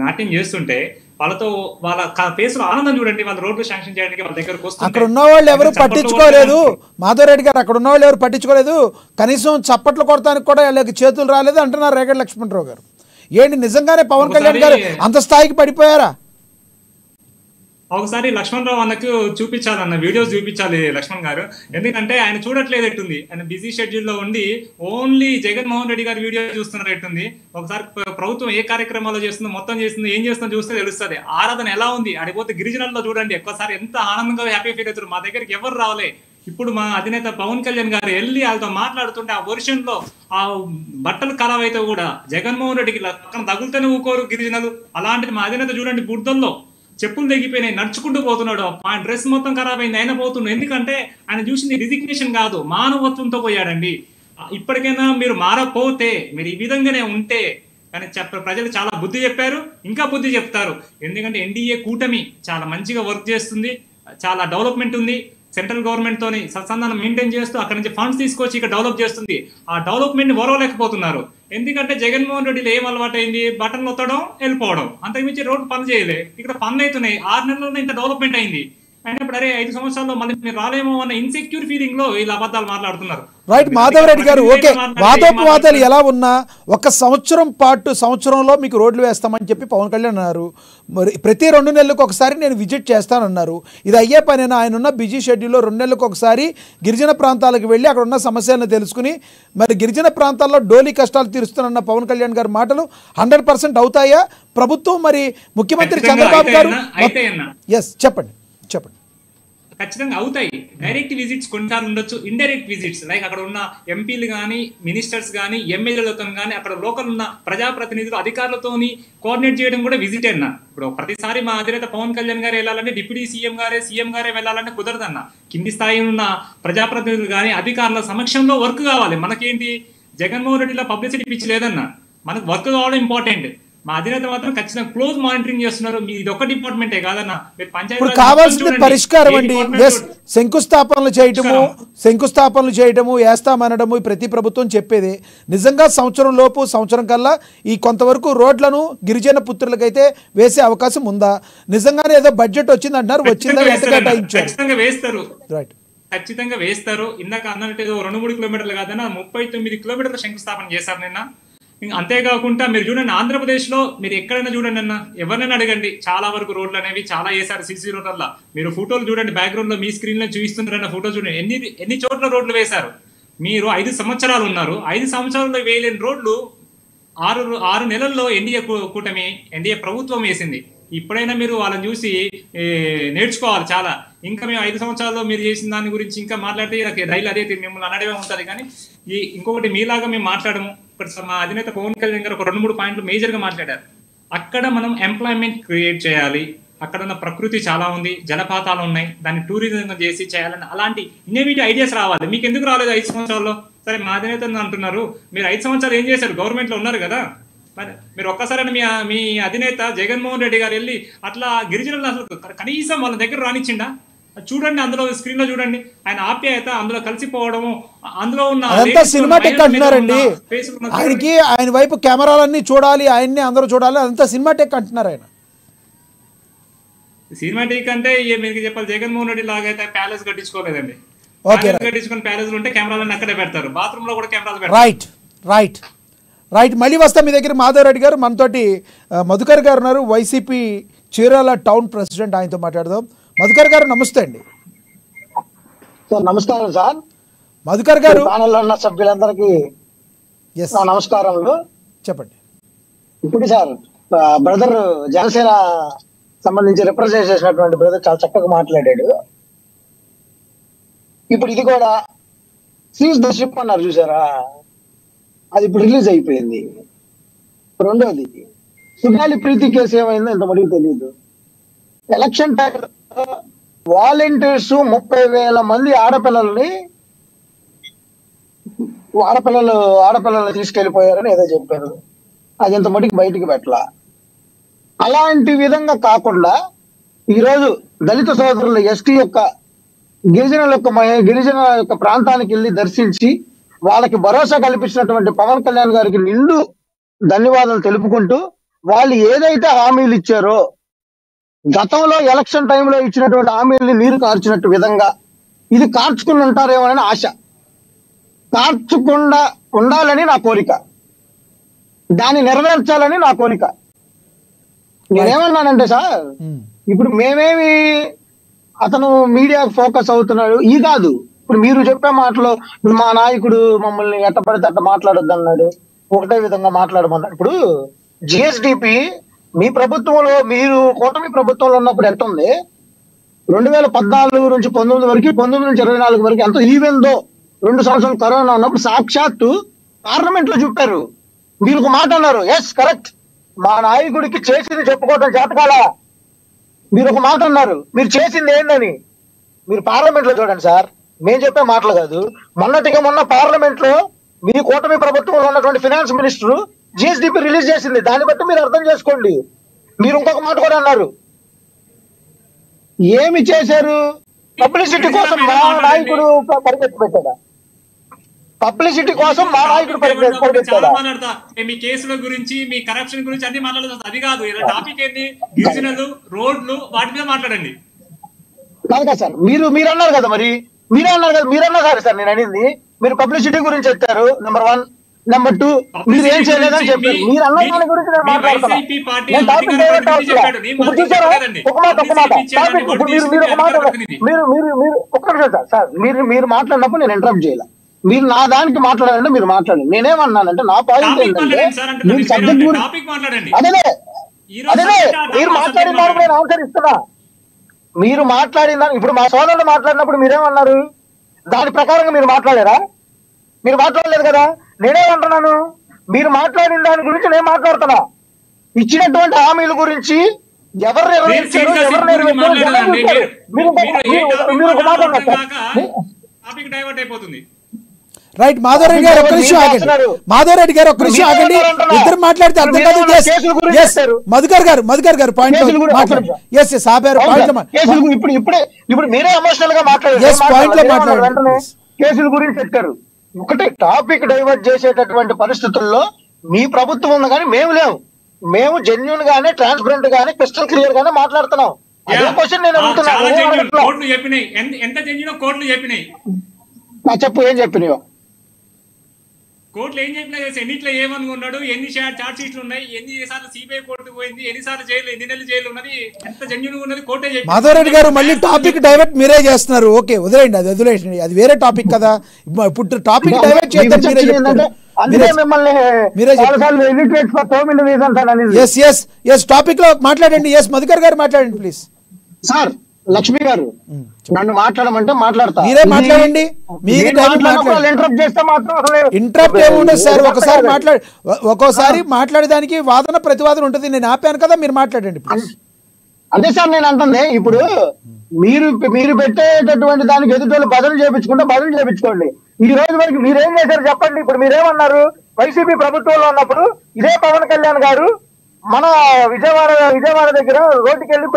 నాట్యం చేస్తుంటే వాళ్ళతో వాళ్ళ ఫేస్లో ఆనందం చూడండి. వాళ్ళ రోడ్లు శాంక్షన్ చేయడానికి వాళ్ళ దగ్గరకు వస్తుంది. అక్కడ ఉన్న వాళ్ళు ఎవరు పట్టించుకోలేదు మాధవరెడ్డి గారు, అక్కడ ఉన్న వాళ్ళు ఎవరు పట్టించుకోలేదు. కనీసం చప్పట్లు కొడతానికి కూడా వాళ్ళకి చేతులు రాలేదు అంటున్నారు రేగడి లక్ష్మణరావు గారు. ఏంటి నిజంగానే పవన్ కళ్యాణ్ గారు అంత స్థాయికి పడిపోయారా? ఒకసారి లక్ష్మణరావు అన్నకు చూపించాలన్న వీడియోస్ చూపించాలి లక్ష్మణ్ గారు. ఎందుకంటే ఆయన చూడట్లేదు ఎట్టుంది, ఆయన బిజీ షెడ్యూల్లో ఉండి ఓన్లీ జగన్మోహన్ రెడ్డి గారి వీడియో చూస్తున్నారు ఎట్టుంది. ఒకసారి ప్రభుత్వం ఏ కార్యక్రమాలు చేస్తుందో, మొత్తం చేస్తుందో, ఏం చేస్తుందో చూస్తే తెలుస్తుంది. ఆరాధన ఎలా ఉంది అడిగిపోతే గిరిజనుల్లో చూడండి, ఎక్కువసారి ఎంత ఆనందంగా హ్యాపీ ఫీల్ అవుతారు. మా దగ్గరికి ఎవరు రాలే. ఇప్పుడు మా అధినేత పవన్ కళ్యాణ్ గారు వెళ్ళి వాళ్ళతో మాట్లాడుతుంటే ఆ వర్షన్ లో ఆ బట్టలు ఖరాబ్ అయితే కూడా జగన్మోహన్ రెడ్డికి పక్కన తగులుతూనే ఊకోరు గిరిజనులు. అలాంటిది మా అధినేత చూడండి, బుర్దల్లో చెప్పులు తెగిపోయినాయి, నడుచుకుంటూ పోతున్నాడు. ఆ డ్రెస్ మొత్తం ఖరాబ్ అయింది, ఆయన పోతున్నాడు. ఎందుకంటే ఆయన చూసింది రిజిగ్నేషన్ కాదు, మానవత్వంతో పోయాడండి. ఇప్పటికైనా మీరు మారపోతే, మీరు ఈ విధంగానే ఉంటే కానీ ప్రజలు చాలా బుద్ధి చెప్పారు, ఇంకా బుద్ధి చెప్తారు. ఎందుకంటే ఎన్డీఏ కూటమి చాలా మంచిగా వర్క్ చేస్తుంది, చాలా డెవలప్మెంట్ ఉంది. సెంట్రల్ గవర్నమెంట్ తోని సత్సంధానం మెయింటైన్ చేస్తూ అక్కడ నుంచి ఫండ్స్ తీసుకొచ్చి ఇక్కడ డెవలప్ చేస్తుంది. ఆ డెవలప్మెంట్ ని ఓరవలేకపోతున్నారు. ఎందుకంటే జగన్మోహన్ రెడ్డిలో ఏం అలవాటు అయింది, బటన్లు నొత్తడం, వెళ్ళిపోవడం, అంతకుమించి రోడ్డు పని చేయలే. ఇక్కడ పనులు అవుతున్నాయి, 6 నెలల్లో ఇంత డెవలప్మెంట్ అయింది. అయినప్పుడు అరే 5 సంవత్సరాల్లో మళ్ళీ మీరు రాలేమో అన్న ఇన్సెక్యూర్ ఫీలింగ్ లో వీళ్ళు అబద్ధాలు మాట్లాడుతున్నారు. రైట్ మాధవరెడ్డి గారు, ఓకే, వాదోపవాదాలు ఎలా ఉన్నా ఒక సంవత్సరంలో మీకు రోడ్లు వేస్తామని చెప్పి పవన్ కళ్యాణ్ అన్నారు. మరి ప్రతి 2 నెలలకు ఒకసారి నేను విజిట్ చేస్తానన్నారు. ఇది అయ్యే పనేనా? ఆయన ఉన్న బిజీ షెడ్యూల్లో 2 నెలలకు ఒకసారి గిరిజన ప్రాంతాలకు వెళ్ళి అక్కడ ఉన్న సమస్యలను తెలుసుకుని మరి గిరిజన ప్రాంతాల్లో డోలీ కష్టాలు తీరుస్తున్న పవన్ కళ్యాణ్ గారి మాటలు 100% అవుతాయా? ప్రభుత్వం మరి ముఖ్యమంత్రి చంద్రబాబు గారు చెప్పండి. ఖచ్చితంగా అవుతాయి. డైరెక్ట్ విజిట్స్ కొన్నిసార్లు ఉండొచ్చు, ఇండైరెక్ట్ విజిట్స్ లైక్ అక్కడ ఉన్న ఎంపీలు కానీ, మినిస్టర్స్ కానీ, ఎమ్మెల్యేలతో కానీ, అక్కడ లోకల్ ఉన్న ప్రజాప్రతినిధులు, అధికారులతోని కోఆర్డినేట్ చేయడం కూడా విజిట్ అన్నా. ఇప్పుడు ప్రతిసారి మా అధినేత పవన్ కళ్యాణ్ గారు వెళ్ళాలంటే డిప్యూటీ సీఎం గారే వెళ్ళాలంటే కుదరదన్న. కింది స్థాయి ఉన్న ప్రజాప్రతినిధులు కానీ, అధికారుల సమక్షంలో వర్క్ కావాలి. మనకేంటి జగన్మోహన్ రెడ్డిలో పబ్లిసిటీ పిచ్చి లేదన్న, మనకు వర్క్ కావడం ఇంపార్టెంట్. మా అధినేత మాత్రం ఖచ్చితంగా క్లోజ్ మానిటరింగ్ చేస్తున్నారు. ఇది ఒక డిపార్ట్మెంటే కాదన్న, ఇప్పుడు కావాల్సిన పరిష్కారం అండి. శంకుస్థాపనలు చేయటము, వేస్తామనడము ప్రతి ప్రభుత్వం చెప్పేది. నిజంగా సంవత్సరం కల్లా ఈ కొంతవరకు రోడ్లను గిరిజన పుత్రులకైతే వేసే అవకాశం ఉందా? నిజంగానే ఏదో బడ్జెట్ వచ్చింది అంటారు, వచ్చిందా? ఖచ్చితంగా వేస్తారు. ఇందాక అన్నట్టు 2-3 కిలోమీటర్లు కాదన్నా 39 కిలోమీటర్ల శంకుస్థాపన చేశారు నిన్న. అంతేకాకుండా మీరు చూడండి, ఆంధ్రప్రదేశ్ లో మీరు ఎక్కడైనా చూడండి అన్న, ఎవరినైనా అడగండి, చాలా వరకు రోడ్లు అనేవి చాలా వేశారు. సీసీ రోడ్ల మీరు ఫోటోలు చూడండి, బ్యాక్గ్రౌండ్ లో మీ స్క్రీన్ లో చూపిస్తున్నారన్న ఫోటో చూడండి, ఎన్ని చోట్ల రోడ్లు వేశారు. మీరు 5 సంవత్సరాలు ఉన్నారు, 5 సంవత్సరాల్లో వేయలేని రోడ్లు 6 నెలల్లో ఎన్డీఏ ప్రభుత్వం వేసింది. ఇప్పుడైనా మీరు వాళ్ళని చూసి నేర్చుకోవాలి చాలా. ఇంకా మేము 5 సంవత్సరాల్లో మీరు చేసిన దాని గురించి ఇంకా మాట్లాడితే రైలు అదే మిమ్మల్ని అనడమే ఉంటుంది. కానీ ఇంకొకటి మీలాగా మేము మాట్లాడము. మా అధినేత పవన్ కళ్యాణ్ గారు ఒక 2-3 పాయింట్లు మేజర్ గా మాట్లాడారు. అక్కడ మనం ఎంప్లాయ్మెంట్ క్రియేట్ చేయాలి, అక్కడ ఉన్న ప్రకృతి చాలా ఉంది, జలపాతాలు ఉన్నాయి, దాన్ని టూరిజం చేసి చేయాలని అలాంటి ఇన్నోవేటివ్ ఐడియాస్ రావాలి. మీకు ఎందుకు రాలేదు 5 సంవత్సరాల్లో? సరే మా అధినేత అంటున్నారు, మీరు 5 సంవత్సరాలు ఏం చేశారు? గవర్నమెంట్లో ఉన్నారు కదా, మరి మీరు ఒక్కసారైనా మీ అధినేత జగన్మోహన్ రెడ్డి గారు వెళ్ళి అట్లా గిరిజనులు అసలు కనీసం వాళ్ళ దగ్గర రానిచ్చిండా? చూడండి, అందులో స్క్రీన్ లో చూడండి, ఆయన ఆప్యాయత, అందులో కలిసిపోవడము, అందులో ఉన్న అదంతా సినిమాటిక్ అంటున్నారండి. ఆయన వైపు కెమెరాలన్నీ చూడాలి, ఆయన్ని అందరూ చూడాలి, అదంతా సినిమాటిక్ అంటున్నారు. ఆయన సినిమాటిక్ అంటే మీకు చెప్పాలి, జగన్మోహన్ రెడ్డి లాగైతే ప్యాలెస్ కట్టించుకోలేదండి. కట్టించుకుని ప్యాలెస్ ఉంటే కెమెరాలన్నీ అక్కడే పెడతారు, బాత్రూమ్ లో కూడా కెమెరాలు పెడతారు. రైట్ రైట్ రైట్ మళ్ళీ వస్తాం మీ దగ్గర. మాధవ్ రెడ్డి గారు మనతోటి మధుకర్ గారు ఉన్నారు, వైసీపీ చీరాల టౌన్ ప్రెసిడెంట్, ఆయనతో మాట్లాడదాం. మధుకర్ గారు నమస్తే అండి. సార్ నమస్కారం సార్. మధుకర్ గారు ప్యానెల్లో ఉన్న సభ్యులందరికీ నమస్కారములు. చెప్పండి. ఇప్పుడు సార్ బ్రదర్ జనసేన సంబంధించి రిప్రజెంట్ చేసినటువంటి బ్రదర్ చాలా చక్కగా మాట్లాడాడు. ఇప్పుడు ఇది కూడా సీజ్ ద షిప్ అన్నారు చూసారా, అది ఇప్పుడు రిలీజ్ అయిపోయింది. రెండోది సుగాలి ప్రీతి కేసు ఏమైందో ఇంతమందికి తెలియదు. ఎలక్షన్ టైం వాలంటీర్స్ 30,000 మంది ఆడపిల్లలు తీసుకెళ్లిపోయారని ఏదో చెప్పారు. అది ఇంతమటికి బయటికి పెట్టలా. అలాంటి విధంగా కాకుండా ఈరోజు దళిత సోదరులు ఎస్టీ యొక్క గిరిజన యొక్క ప్రాంతానికి వెళ్ళి దర్శించి వాళ్ళకి భరోసా కల్పించినటువంటి పవన్ కళ్యాణ్ గారికి నిండు ధన్యవాదాలు తెలుపుకుంటూ, వాళ్ళు ఏదైతే హామీలు ఇచ్చారో గతంలో ఎలక్షన్ టైంలో ఇచ్చినటువంటి హామీల్ని నీరు కార్చినట్టు విధంగా ఇది కార్చుకుని ఉంటారేమోనని ఆశ. కార్చకుండా ఉండాలని నా కోరిక, దాన్ని నెరవేర్చాలని నా కోరిక. నేనేమన్నానంటే సార్, ఇప్పుడు మేమేమి అతను మీడియా ఫోకస్ అవుతున్నాడు ఈ కాదు. ఇప్పుడు మీరు చెప్పే మాటలో ఇప్పుడు మా నాయకుడు మమ్మల్ని ఎట్ట పడితే అట్ట మాట్లాడొద్దు అన్నాడు, ఒకటే విధంగా మాట్లాడమన్నాడు. ఇప్పుడు జిఎస్డిపి మీ ప్రభుత్వంలో, మీరు కూటమి ప్రభుత్వంలో ఉన్నప్పుడు ఎంత ఉంది? 2014 నుంచి 19 వరకు, 19 నుంచి 24 వరకు ఎంత? ఈవెన్ దో 2 సంవత్సరాలు కరోనా ఉన్నప్పుడు సాక్షాత్తు పార్లమెంట్ లో చెప్పారు. మీరు ఒక మాట అన్నారు, ఎస్ కరెక్ట్, మా నాయకుడికి చేసింది చెప్పుకోవడం చేతకాల. మీరు ఒక మాట అన్నారు, మీరు చేసింది ఏందని. మీరు పార్లమెంట్ లో చూడండి సార్, మేము చెప్పే మాటలు కాదు. మొన్న పార్లమెంట్ లో మీ కూటమి ప్రభుత్వంలో ఉన్నటువంటి ఫైనాన్స్ మినిస్టర్ జిఎస్డిపి రిలీజ్ చేసింది. దాన్ని బట్టి మీరు అర్థం చేసుకోండి. మీరు ఇంకొక మాట కూడా అన్నారు, ఏమి చేశారు? పబ్లిసిటీ కోసం మా నాయకుడు పరిగెత్తి పెట్టాడా? పబ్లిసిటీ కోసం మా నాయకుడు చాలా మాట్లాడతా, మీ కేసుల గురించి, మీ కరప్షన్ గురించి అన్ని మాట్లాడదు. అది కాదు, ఇలా టాపిక్ ఏంటి? గిరిజనులు, రోడ్లు, వాటి మీద మాట్లాడండి. కాదు కదా సార్, మీరు అన్నారు కదా, మరి మీరే అన్నారు సార్ నేను అనింది. మీరు పబ్లిసిటీ గురించి చెప్పారు, నెంబర్ 1. నెంబర్ 2, మీరు ఏం చేయలేదని చెప్పారు. మీరు అన్న దాని గురించి నేను మాట్లాడుతున్నా. నేను టాపిక్ డైవర్ట్ అవుతున్నా. ఇప్పుడు చూసారా, ఒక మాట టాపిక్. ఇప్పుడు మీరు ఒక మాట, మీరు ఒక్క నిమిషం సార్, మీరు మాట్లాడినప్పుడు నేను ఇంటరప్ట్ చేయాలి. మీరు నా దానికి మాట్లాడాలంటే మీరు మాట్లాడండి. నేనేమన్నానంటే నా పాయింట్ ఏంటంటే, మీరు సబ్జెక్ట్ గురించి అదే మీరు మాట్లాడిన దానికి నేను ఆన్సర్ ఇస్తున్నా. మీరు మాట్లాడిన ఇప్పుడు మా సోదరులు మాట్లాడినప్పుడు మీరేమన్నారు? దాని ప్రకారంగా మీరు మాట్లాడారా? మీరు మాట్లాడలేదు కదా. నేనేమంటున్నాను, మీరు మాట్లాడిన దాని గురించి నేను మాట్లాడుతున్నా. ఇచ్చినటువంటి హామీల గురించి ఎవరు నెరవేర్చారు, ఎవరు నెరవేర్చారు. మీరు ఒక మాట రైట్. మాధవ్ రెడ్డి గారు ఒక్క నిమిషం ఆగండి. ఇద్దరు మాట్లాడితే అర్థం కాదు. మధుకర్ గారు పాయింట్ ఇప్పుడు మీరే ఎమోషనల్ గా మాట్లాడారు. కేసుల గురించి పెట్టారు. ఒకటే టాపిక్ డైవర్ట్ చేసేటటువంటి పరిస్థితుల్లో మీ ప్రభుత్వం ఉంది కానీ మేము లేవు. మేము జెన్యూన్ గానే, ట్రాన్స్పరెంట్ గానే, క్రిస్టల్ క్లియర్ గానే మాట్లాడుతున్నాం. అదే క్వశ్చన్ నేను అడుగుతున్నాను. చెప్పు, ఏం చెప్పినాయో? కోర్టులు ఏం చెప్పినా ఎన్నిట్లో ఏమనుకున్నాడు, ఎన్ని చార్జ్ షీట్లు ఉన్నాయి, ఎన్నిసార్లు సిబిఐ కోర్టు పోయింది, ఎన్నిసార్లు జైలు, ఎన్ని నెలలు జైలు ఉన్నది, ఎంత జెన్యూన్ ఉన్నది కోర్టే చెప్పి. మాధవ్ రెడ్డి గారు మళ్ళీ టాపిక్ డైవర్ట్ మీరే చేస్తున్నారు. ఓకే, వదిలేయండి, అది వేరే టాపిక్ కదా. ఇప్పుడు టాపిక్ డైవర్ట్ చేస్తారు మీరే చెప్తారు. టాపిక్ లో మాట్లాడండి. మధుకర్ గారు మాట్లాడండి ప్లీజ్. సార్ లక్ష్మి గారు నన్ను మాట్లాడమంటే మాట్లాడతా. మీరే మాట్లాడండి. ఇంటరప్ట్ ఏముండదు సార్. ఒక్కోసారి మాట్లాడేదానికి వాదన ప్రతివాదన ఉంటుంది. నేను ఆపాను కదా, మీరు మాట్లాడండి ప్లీజ్. అదే సార్ నేను అంటుంది. ఇప్పుడు మీరు మీరు పెట్టేటటువంటి దానికి ఎదుటి బదులు చేపించుకోండి. ఈ రోజు వరకు మీరేం చేశారు చెప్పండి. ఇప్పుడు మీరేమన్నారు, వైసీపీ ప్రభుత్వంలో ఉన్నప్పుడు ఇదే పవన్ కళ్యాణ్ గారు మన విజయవాడ దగ్గర రోడ్డుకెళ్ళి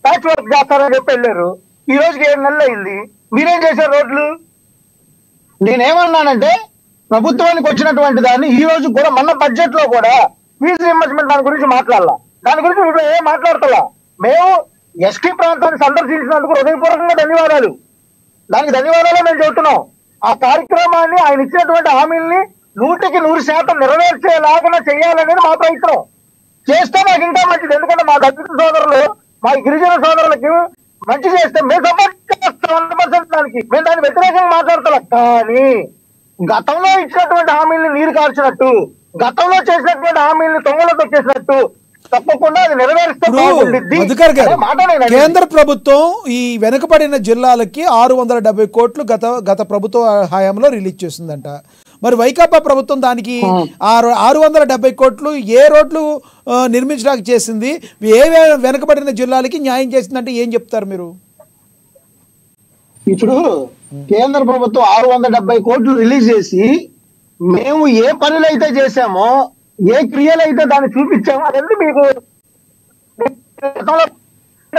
ప్యాచ్ వర్క్ చేస్తారని చెప్పి వెళ్ళారు. ఈ రోజుకి 7 నెలలు అయింది. మీరేం చేశారు రోడ్లు? నేనేమన్నానంటే ప్రభుత్వానికి వచ్చినటువంటి దాన్ని ఈ రోజు కూడా మన బడ్జెట్ లో కూడా ఫీజు రీయింబర్స్మెంట్ దాని గురించి మాట్లాడాల. దాని గురించి ఇప్పుడు ఏం మాట్లాడతా. మేము ఎస్టీ ప్రాంతాన్ని సందర్శించినందుకు హృదయపూర్వకంగా ధన్యవాదాలు. దానికి ధన్యవాదాలు మేము చెబుతున్నాం. ఆ కార్యక్రమాన్ని ఆయన ఇచ్చినటువంటి హామీల్ని 100% నెరవేర్చేలాగా చేయాలనేది మా ప్రయత్నం. చేస్తే నాకు ఇంకా మంచిది. ఎందుకంటే మా దళిత సోదరులు, మా గిరిజన సోదరులకి మంచి చేస్తే మేము సపోర్ట్ చేస్తాం 100% దానికి. మేము దాన్ని వ్యతిరేకంగా మాట్లాడతాం. కానీ గతంలో ఇచ్చినటువంటి హామీల్ని నీరు కార్చినట్టు, గతంలో చేసినటువంటి హామీల్ని తొంగలో తొక్కేసినట్టు తప్పకుండా అది నెరవేరిస్తే బాగుంటుంది. మధుకర్ గారు, కేంద్ర ప్రభుత్వం ఈ వెనుకబడిన జిల్లాలకి 670 కోట్లు గత ప్రభుత్వ హయాంలో రిలీజ్ చేసిందంట. మరి వైకాపా ప్రభుత్వం దానికి 670 కోట్లు ఏ రోడ్లు నిర్మించడానికి చేసింది, ఏ వెనుకబడిన జిల్లాలకి న్యాయం చేసిందంటే ఏం చెప్తారు మీరు? ఇప్పుడు కేంద్ర ప్రభుత్వం 670 కోట్లు రిలీజ్ చేసి మేము ఏ పనులు అయితే చేశామో, ఏ క్రియలు అయితే దాన్ని చూపించామో అదంతా మీకు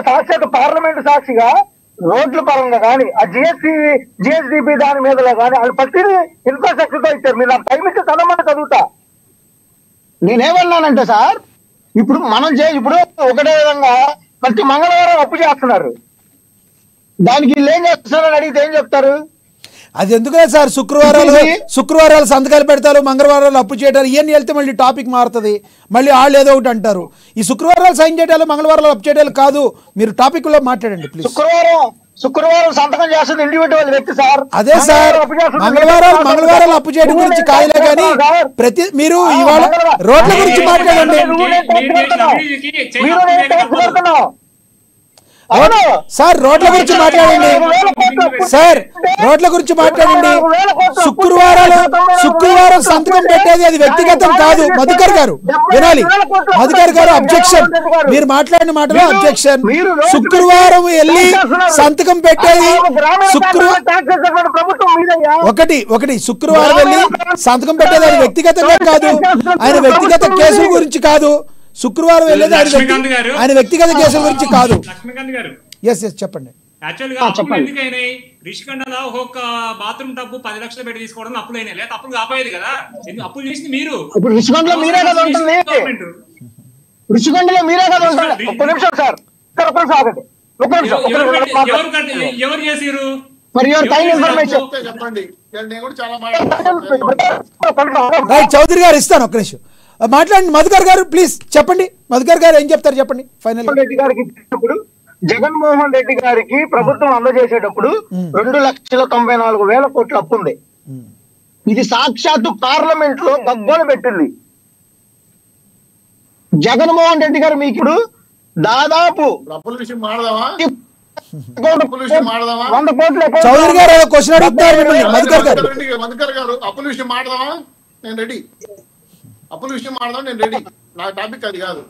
సాక్షాత్ పార్లమెంట్ సాక్షిగా రోడ్ల పరంగా కానీ, ఆ జిఎస్డిపి దాని మీద కానీ వాళ్ళు ప్రతిదీ ఇన్ఫ్రాస్ట్రక్చర్ తో ఇచ్చారు. మీరు నాకు టైం ఇస్తే చదవమని చదువుతా. నేనేమన్నానంటే సార్, ఇప్పుడు ఇప్పుడు ఒకటే విధంగా ప్రతి మంగళవారం అప్పు చేస్తున్నారు. దానికి వీళ్ళు ఏం చేస్తున్నారని అడిగితే ఏం చెప్తారు? అది ఎందుకనే సార్ శుక్రవారాలు సంతకాలు పెడతారు, మంగళవారాలు అప్పు చేయడాలు, ఇవన్నీ వెళ్తే మళ్ళీ టాపిక్ మారుతుంది. మళ్ళీ వాళ్ళు ఏదో ఒకటి అంటారు. ఈ శుక్రవారాలు సైన్ చేయడాలు, మంగళవారాలు అప్పు చేయడాలు కాదు. మీరు టాపిక్ లో మాట్లాడండి ప్లీజ్. శుక్రవారం సంతకం చేస్తుంది ఇండివిజువల్ వ్యక్తి సార్. అదే సార్, మంగళవారాలు అప్పు చేయడం గురించి కాదులే కానీ మీరు ఇవాళ రోడ్ల గురించి మాట్లాడండి. సార్ రోడ్ల గురించి మాట్లాడండి. సార్ రోడ్ల గురించి మాట్లాడండి. శుక్రవారం సంతకం పెట్టేది అది వ్యక్తిగతం కాదు. మధుకర్ గారు వినాలి. మధుకర్ గారు అబ్జెక్షన్. మీరు మాట్లాడిన మాటలో అబ్జెక్షన్. శుక్రవారం వెళ్ళి సంతకం పెట్టేది ఒకటి శుక్రవారం వెళ్ళి సంతకం పెట్టేది అది వ్యక్తిగతంగా కాదు. ఆయన వ్యక్తిగత కేసుల గురించి కాదు. శుక్రవారం వెళ్ళేది ఆయన వ్యక్తిగత కేసుల గురించి కాదు. ఎస్ చెప్పండి. రిషికొండలో ఒక్కొక్క బాత్రూమ్ టబ్బు 10 లక్షలు పెట్టి తీసుకోవడం అప్పులు అయినా, లేదా అప్పులు కాపాయేది కదా. అప్పులు చేసింది మీరు. రిషికొండలో మీరే కదా ఉంటుంది. రిషికొండలో మీరే కదా ఉంటుంది. ఒక్క నిమిషం సార్, ఎవరు చేసిరు? రైట్, చౌదరి గారు ఇస్తాను ఒక్క నిమిషం మాట్లాడండి. మధుకర్ గారు ప్లీజ్ చెప్పండి. మధుకర్ గారు ఏం చెప్తారు చెప్పండి. ఫైనల్ రెడ్డి గారికి ఇచ్చినప్పుడు, జగన్మోహన్ రెడ్డి గారికి ప్రభుత్వం అందజేసేటప్పుడు 2,94,000 కోట్ల అప్పు ఉంది. ఇది సాక్షాత్తు పార్లమెంట్ లో గగ్గోలు పెట్టింది. జగన్మోహన్ రెడ్డి గారు మీకు ఇప్పుడు దాదాపు 100 కోట్లు. చౌదరి గారు క్వశ్చన్ అడుగుతున్నారు. మధుకర్ గారు అప్పుల విషయం మాడదామా? నేను రెడీ. అప్పుల విషయం మాడదాం, నేను రెడీ. నా టాపిక్ అది కాదు.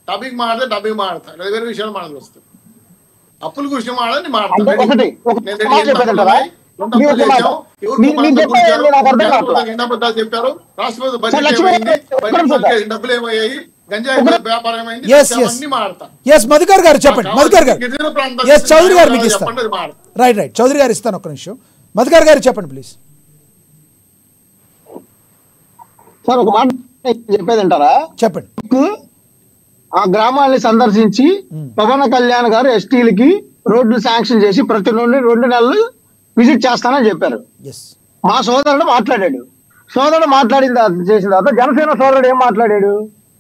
టాపిక్ మాడితే డబ్బింగ్ మాడతా, వేరే విషయాలు మాడదు వస్తాయి. అప్పుల విషయం మాడని మాడతా. చెప్పారు రాష్ట్రపతి బడ్జెట్ ఏమైంది, డబ్బులు ఏమయ్యాయి, గంజాయి వ్యాపారం ఏమైంది, అన్ని మాడతా. మధుకర్ గారు చెప్పండి. మధుకర్ గారు చౌదరి గారు మీకు ఇస్తాను. రైట్ చౌదరి గారు ఇస్తాను ఒక్క నిమిషం. మధుకర్ గారు చెప్పండి ప్లీజ్. సార్ ఒక మాట చెప్పేది అంటారా? చెప్పండి. ఆ గ్రామాలని సందర్శించి పవన్ కళ్యాణ్ గారు ఎస్టీలకి రోడ్లు శాంక్షన్ చేసి ప్రతి 2 నెలలు విజిట్ చేస్తానని చెప్పారు. మా సోదరుడు మాట్లాడాడు. చేసిన తర్వాత జనసేన సోదరుడు ఏం మాట్లాడాడు?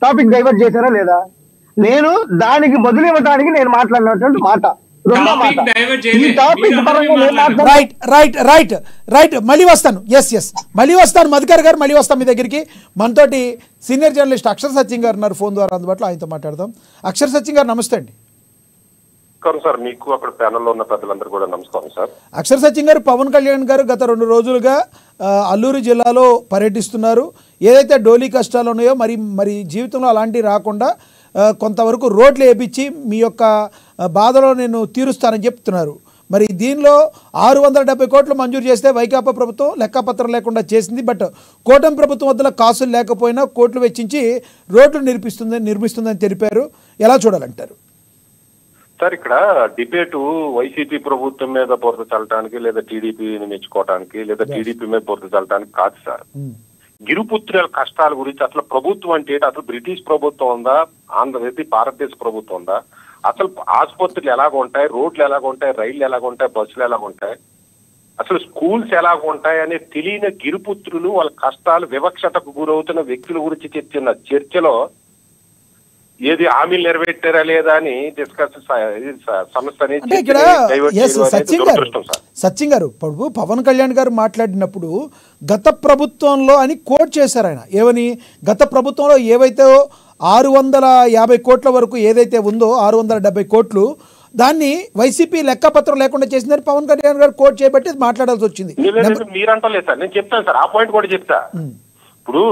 టాపిక్ డైవర్ట్ చేశారా లేదా? నేను దానికి బదులు ఇవ్వడానికి నేను మాట్లాడినటువంటి మాట. రైట్ మళ్ళీ వస్తాను. మళ్ళీ వస్తాను మధుకర్ గారు, మళ్ళీ వస్తాను మీ దగ్గరికి. మనతోటి సీనియర్ జర్నలిస్ట్ అక్షర్ సత్యం గారు ఉన్నారు ఫోన్ ద్వారా అందుబాటులో, ఆయనతో మాట్లాడదాం. అక్షర్ సత్యం గారు నమస్తే అండి. సార్ మీకు అక్కడ ప్యానెల్లో ఉన్న పెద్దలందరూ కూడా నమస్కారం సార్. అక్షర్ సత్యం గారు, పవన్ కళ్యాణ్ గారు గత 2 రోజులుగా అల్లూరు జిల్లాలో పర్యటిస్తున్నారు. ఏదైతే డోలీ కష్టాలు ఉన్నాయో మరి జీవితంలో అలాంటివి రాకుండా కొంతవరకు రోడ్లు వేయించి మీ యొక్క బాధలో నేను తీరుస్తానని చెప్తున్నారు. మరి దీనిలో 670 కోట్లు మంజూరు చేస్తే వైకాపా ప్రభుత్వం లెక్కపత్రం లేకుండా చేసింది. బట్ కూటమి ప్రభుత్వం వద్ద కాసులు లేకపోయినా కోట్లు వెచ్చించి రోడ్లు నిర్మిస్తుందని తెలిపారు. ఎలా చూడాలంటారు సార్? ఇక్కడ డిబేటు వైసీపీ ప్రభుత్వం మీద బురద చల్లటానికి లేదా టీడీపీని మెచ్చుకోవటానికి లేదా టీడీపీ మీద బురద చల్లటానికి కాదు సార్. గిరిపుత్రుల కష్టాల గురించి అసలు ప్రభుత్వం అంటే అసలు బ్రిటిష్ ప్రభుత్వం ఉందా, ఆంధ్రప్రదేశ్ భారతదేశ ప్రభుత్వం ఉందా, అసలు ఆసుపత్రులు ఎలాగ ఉంటాయి, రోడ్లు ఎలాగ ఉంటాయి, రైళ్లు ఎలాగ ఉంటాయి, బస్సులు ఎలాగ ఉంటాయి, అసలు స్కూల్స్ ఎలాగ ఉంటాయి అనే తెలియని గిరిపుత్రులు వాళ్ళ కష్టాలు వివక్షతకు గురవుతున్న వ్యక్తుల గురించి చర్చిన చర్చలో ఏది హామీలు నెరవేర్చారా లేదా అని డిస్కస్ సమస్యని సచిన్ గారు ఇప్పుడు పవన్ కళ్యాణ్ గారు మాట్లాడినప్పుడు గత ప్రభుత్వంలో అని కోట్ చేశారు ఆయన. ఏమని? గత ప్రభుత్వంలో ఏవైతే 650 కోట్ల వరకు ఏదైతే ఉందో 670 కోట్లు దాన్ని వైసీపీ లెక్కపత్రం లేకుండా చేసిందని పవన్ కళ్యాణ్ గారు కోట్ చేయబట్టి మాట్లాడాల్సి వచ్చింది. మీరంటలేదు సార్, నేను చెప్తాను సార్, ఆ పాయింట్ కూడా చెప్తా. ఇప్పుడు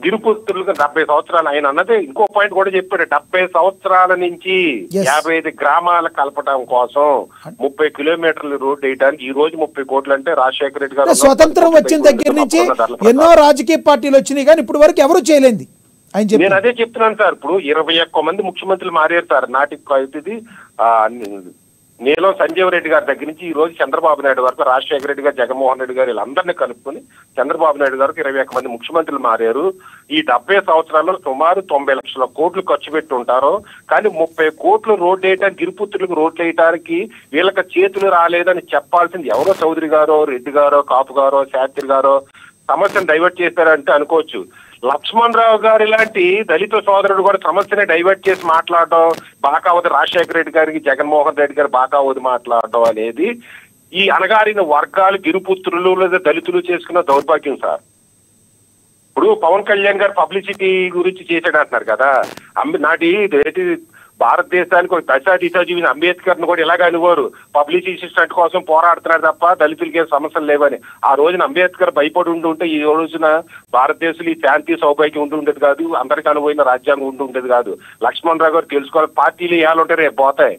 గిరిపుత్రులుగా 70 సంవత్సరాలు ఆయన అన్నదే ఇంకో పాయింట్ కూడా చెప్పాడు. 70 సంవత్సరాల నుంచి 55 గ్రామాల కలపడం కోసం 30 కిలోమీటర్ల రోడ్డు వేయడానికి ఈ రోజు 30 కోట్లు అంటే రాజశేఖర రెడ్డి గారు స్వతంత్రం వచ్చిన దగ్గర నుంచి ఎన్నో రాజకీయ పార్టీలు వచ్చినాయి కానీ ఇప్పుడు వరకు ఎవరు చేయలేంది. నేను అదే చెప్తున్నాను సార్. ఇప్పుడు 21 మంది ముఖ్యమంత్రులు మారారు సార్. నాటికి నీలం సంజీవ్ రెడ్డి గారి దగ్గర నుంచి ఈ రోజు చంద్రబాబు నాయుడు వరకు, రాజశేఖర రెడ్డి గారు, జగన్మోహన్ రెడ్డి గారు వీళ్ళందరినీ కలుపుకొని చంద్రబాబు నాయుడు గారికి 21 మంది ముఖ్యమంత్రులు మారారు. ఈ 70 సంవత్సరాల్లో సుమారు 90 లక్షల కోట్లు ఖర్చు పెట్టి ఉంటారు. కానీ 30 కోట్లు రోడ్డు వేయడానికి, గిరిపుత్రులకు రోడ్లు వేయడానికి వీళ్ళకి చేతులు రాలేదని చెప్పాల్సింది ఎవరో చౌదరి గారో, రెడ్డి గారో, కాపు గారో, శాస్త్రి గారో సమస్యను డైవర్ట్ చేశారంటే అనుకోవచ్చు. లక్ష్మణ్ రావు గారు ఇలాంటి దళిత సోదరుడు కూడా సమస్యని డైవర్ట్ చేసి మాట్లాడడం, బాకావతి రాజశేఖర రెడ్డి గారికి, జగన్మోహన్ రెడ్డి గారు బాకావతి మాట్లాడడం అనేది ఈ అణగారిన వర్గాలు, గిరిపుత్రులు లేదా దళితులు చేసుకున్న దౌర్భాగ్యం సార్. ఇప్పుడు పవన్ కళ్యాణ్ గారు పబ్లిసిటీ గురించి చేశాడు అంటున్నారు కదా. నాటి భారతదేశానికి ఒక దశ జీవిని అంబేద్కర్ ను కూడా ఇలాగ అనుకోరు, పబ్లిసిటీ స్టంట్ కోసం పోరాడుతున్నాడు తప్ప దళితులకి ఏం సమస్యలు లేవని. ఆ రోజున అంబేద్కర్ భయపడి ఉంటే ఈ రోజున భారతదేశంలో ఈ శాంతి సౌభాగ్యం ఉండేది కాదు, అందరికీ అనుభవైన రాజ్యాంగం ఉండేది కాదు. లక్ష్మణ్ రావు గారు తెలుసుకోవాలి, పార్టీలు ఏళ్ళుంటే రేపు పోతాయి.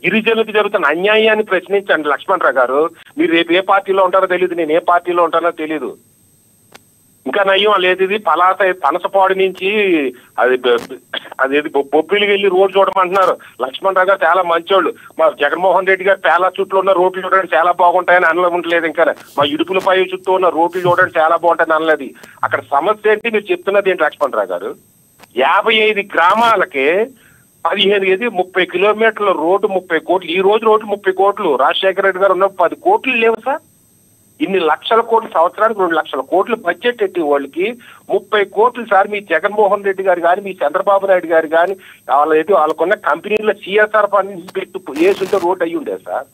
గిరిజనులకు జరుగుతున్న అన్యాయాన్ని ప్రశ్నించండి లక్ష్మణ్ రావు గారు. మీరు రేపు ఏ పార్టీలో ఉంటారో తెలియదు, నేను ఏ పార్టీలో ఉంటానో తెలియదు. ఇంకా నయ్యం లేదు, ఇది పనసపాడు నుంచి అది బొబ్బిలికి వెళ్ళి రోడ్డు చూడమంటున్నారు. లక్ష్మణ్ రావు గారు చాలా మంచోళ్ళు. మా జగన్మోహన్ రెడ్డి గారు పేలా చుట్టూ ఉన్న రోడ్లు చూడడానికి చాలా బాగుంటాయని అనలేదు. ఇంకా మా ఇడుపులపై చుట్టూ ఉన్న రోడ్లు చూడడానికి చాలా బాగుంటాయని అనలేదు. అక్కడ సమస్య ఏంటి మీరు చెప్తున్నది ఏంటి లక్ష్మణ్ రావు గారు? 55 గ్రామాలకే 30 కిలోమీటర్ల రోడ్డు 30 కోట్లు. ఈ రోజు రోడ్డు 30 కోట్లు. రాజశేఖర రెడ్డి గారు ఉన్న 10 కోట్లు లేవు సార్. ఇన్ని లక్షల కోట్లు, సంవత్సరానికి 2 లక్షల కోట్లు బడ్జెట్ ఎట్టి వాళ్ళకి 30 కోట్లు సార్. మీ జగన్మోహన్ రెడ్డి గారు కానీ, మీ చంద్రబాబు నాయుడు గారు కానీ వాళ్ళకున్న కంపెనీల సిఎస్ఆర్ ఫండ్ పెట్టి వేసుంటే రోడ్డు అయ్యి ఉండేది సార్.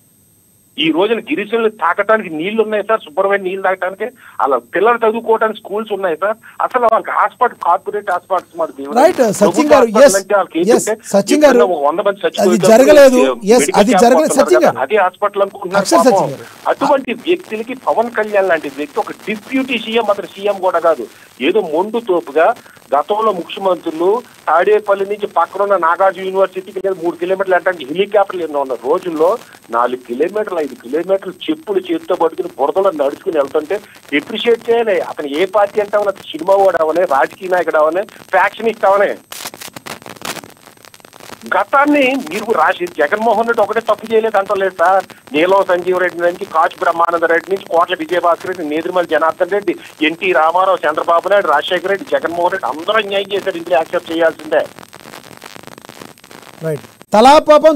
ఈ రోజున గిరిజనులు తాగటానికి నీళ్లు ఉన్నాయి సార్, శుభ్రమైన నీళ్లు తాగటానికి, అలా పిల్లలు చదువుకోవడానికి స్కూల్స్ ఉన్నాయి సార్. అసలు వాళ్ళకి హాస్పిటల్, కార్పొరేట్ హాస్పిటల్స్ అదే హాస్పిటల్ అనుకుంటున్నారు. అటువంటి వ్యక్తులకి పవన్ కళ్యాణ్ లాంటి వ్యక్తి ఒక డిప్యూటీ సీఎం, అతను సీఎం కూడా కాదు, ఏదో మొండు తోపుగా గతంలో ముఖ్యమంత్రులు తాడేపల్లి నుంచి పక్కనున్న నాగార్జున యూనివర్సిటీకి 3 కిలోమీటర్లు అంటే హెలికాప్టర్లు ఎన్నో ఉన్న రోజుల్లో 4 కిలోమీటర్లు 5 కిలోమీటర్లు చెప్పులు చేతితో పట్టుకుని బురదలో నడుచుకుని వెళ్తుంటే ఎప్రిషియేట్ చేయాలి. అతను ఏ పార్టీ అంటే అవనే, సినిమా వాడు అవనే, రాజకీయ నాయకుడు అవనే, ఫ్యాక్షనిస్ట్ అవనే. గతాన్ని మీరు జగన్మోహన్ రెడ్డి ఒకటే తప్పు చేయలేదు అంటలేదు సార్. నీలం సంజీవ్ రెడ్డి నుంచి, కాచు బ్రహ్మానంద రెడ్డి నుంచి, కోట్ల విజయభాస్కర్ రెడ్డి, నేదురుమల్లి జనార్దన్ రెడ్డి, ఎన్టీ రామారావు, చంద్రబాబు నాయుడు, రాజశేఖర రెడ్డి, జగన్మోహన్ రెడ్డి అందరూ అన్యాయం చేశారు. ఇందులో యాక్సెప్ట్ చేయాల్సిందే. తలాపాపం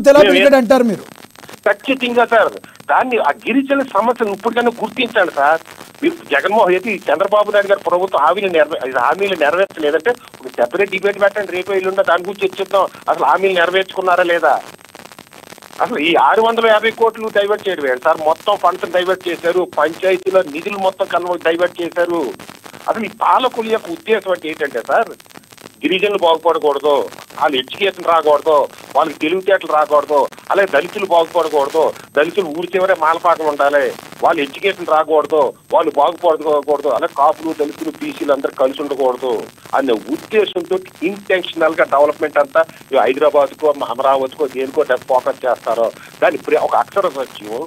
అంటారు మీరు. ఖచ్చితంగా సార్. దాన్ని ఆ గిరిజన సమస్యను ఇప్పటికైనా గుర్తించండి సార్. మీరు జగన్మోహన్ రెడ్డి, చంద్రబాబు నాయుడు గారి ప్రభుత్వం హామీలు నెరవేర్చలేదంటే ఒక సెపరేట్ డిబేట్ పెట్టండి, రేపు ఎల్లుండా దాని గురించి చర్చిద్దాం. అసలు హామీలు నెరవేర్చుకున్నారా లేదా? అసలు ఈ 650 కోట్లు డైవర్ట్ చేయడం సార్. మొత్తం ఫండ్స్ డైవర్ట్ చేశారు, పంచాయతీల నిధులు మొత్తం డైవర్ట్ చేశారు. అసలు ఈ పాలకుల యొక్క ఉద్దేశం అంటే ఏంటంటే సార్, గిరిజనులు బాగుపడకూడదు, వాళ్ళు ఎడ్యుకేషన్ రాకూడదు, వాళ్ళకి తెలివితేటలు రాకూడదు, అలాగే దళితులు బాగుపడకూడదు, దళితులు ఊరి చివరే మాలపాకం ఉండాలి, వాళ్ళు ఎడ్యుకేషన్ రాకూడదు, వాళ్ళు బాగుపడకూడదు, అలా కాపులు దళితులు బీసీలు అందరూ కలిసి ఉండకూడదు అనే ఉద్దేశంతో ఇంటెన్షనల్ గా డెవలప్మెంట్ అంతా హైదరాబాద్ కో అమరావతికో దేనికో ఫోకస్ చేస్తారో దాని ఒక అక్షర సత్యం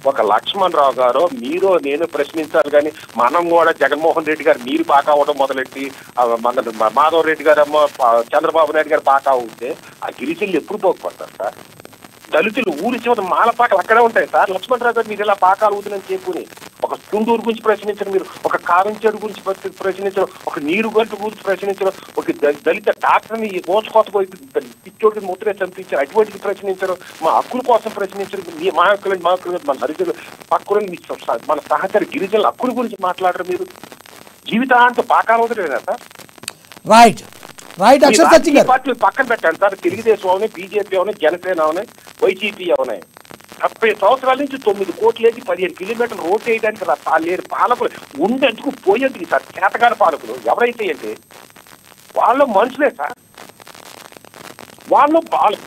ఒక లక్ష్మణ్ రావు గారు మీరు నేను ప్రశ్నించాలి. కానీ మనం కూడా జగన్మోహన్ రెడ్డి గారు నీరు పాక అవ్వడం మొదలెట్టి మన మాధవ్ రెడ్డి గారు చంద్రబాబు నాయుడు గారు పాక అవుతే ఆ గిరిజనులు ఎప్పుడు బాగుపడతారు సార్? దళితులు ఊరి చివరి మాలపాకలు అక్కడే ఉంటాయి సార్. లక్ష్మణరావు గారు మీరు ఇలా పాకాలు ఊదినని చెప్పుని ఒక తుండూరు గురించి ప్రశ్నించడం, మీరు ఒక కారంచేడు గురించి ప్రశ్నించడం, ఒక నీరు గంట గురించి ప్రశ్నించడం, ఒక దళిత డాక్టర్ని మోసకోతకు పిచ్చోడికి ముద్రే చంపించారు అటువంటిది ప్రశ్నించడం, మా హక్కుల కోసం ప్రశ్నించడం, మా హక్కులు మన హరిజనులు పక్కన మన సహచర గిరిజనుల హక్కుల గురించి మాట్లాడరు. మీరు జీవితాంతం పాకాలు ఊదలేదా సార్? రైట్ రైట్ అక్షర్ సత్యం గారు పార్టీలు పక్కన పెట్టండి సార్. తెలుగుదేశం అవునాయి, బీజేపీ అవునాయి, జనసేన అవునాయి, వైసీపీ అవునాయి. 70 సంవత్సరాల నుంచి 9 కోట్లు వేసి 15 కిలోమీటర్లు రోడ్డు వేయడానికి లేరు పాలకులు ఉండేందుకు పోయేందుకు సార్ చేతగాని పాలకులు ఎవరైతే అంటే వాళ్ళు మనుషులే సార్. వాళ్ళ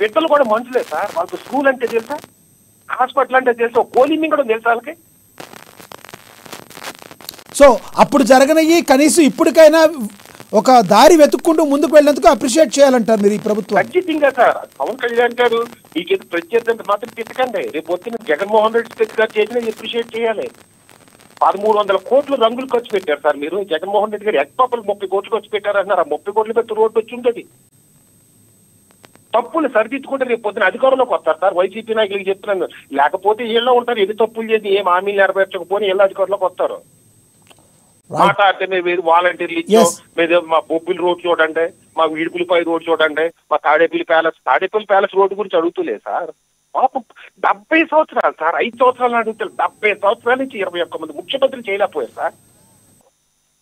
బిడ్డలు కూడా మనుషులే సార్. వాళ్ళకి స్కూల్ అంటే తెలుసా, హాస్పిటల్ అంటే తెలుసా, పోలింగ్ కూడా తెలుసా వాళ్ళకి? సో అప్పుడు జరగనయ్యి కనీసం ఇప్పటికైనా ఒక దారి వెతుక్కుంటూ ముందుకు వెళ్ళినందుకు అప్రిషియేట్ చేయాలంటారు మీరు ఈ ప్రభుత్వం. ఖచ్చితంగా సార్. పవన్ కళ్యాణ్ గారు మీకేదో ప్రత్యేకంగా మాత్రం తిట్టకండి. రేపు వచ్చిన జగన్మోహన్ రెడ్డి గారు చేసిన అప్రిషియేట్ చేయాలి. 1300 కోట్లు రంగులు ఖర్చు పెట్టారు సార్ మీరు. జగన్మోహన్ రెడ్డి గారు ఎక్స్పాపలు 30 కోట్లు ఖర్చు పెట్టారు అన్నారు. ఆ 30 కోట్లు పెట్టి రోడ్డు వచ్చి ఉంటుంది. తప్పులు సరిదిద్దుకుంటే రేపు పొద్దున అధికారంలోకి వస్తారు సార్. వైసీపీ నాయకులకి చెప్తున్నాను, లేకపోతే వీళ్ళలో ఉంటారు ఎన్ని తప్పులు చేసి ఏం హామీలు నెరవేర్చకపోతే వీళ్ళు అధికారంలోకి వస్తారు. మాట్లాడితే మీరు వాలంటీర్లు ఇచ్చాం, మీరు మా బొబ్బిలి రోడ్ చూడండి, మా వీడుపులపై రోడ్ చూడండి, మా తాడేపల్లి ప్యాలెస్ రోడ్డు గురించి అడుగుతులే సార్. పాపం 70 సంవత్సరాలు సార్, 5 సంవత్సరాలు అడుగుతారు. 70 సంవత్సరాల నుంచి 21 మంది ముఖ్యమంత్రులు చేయలేకపోయారు సార్.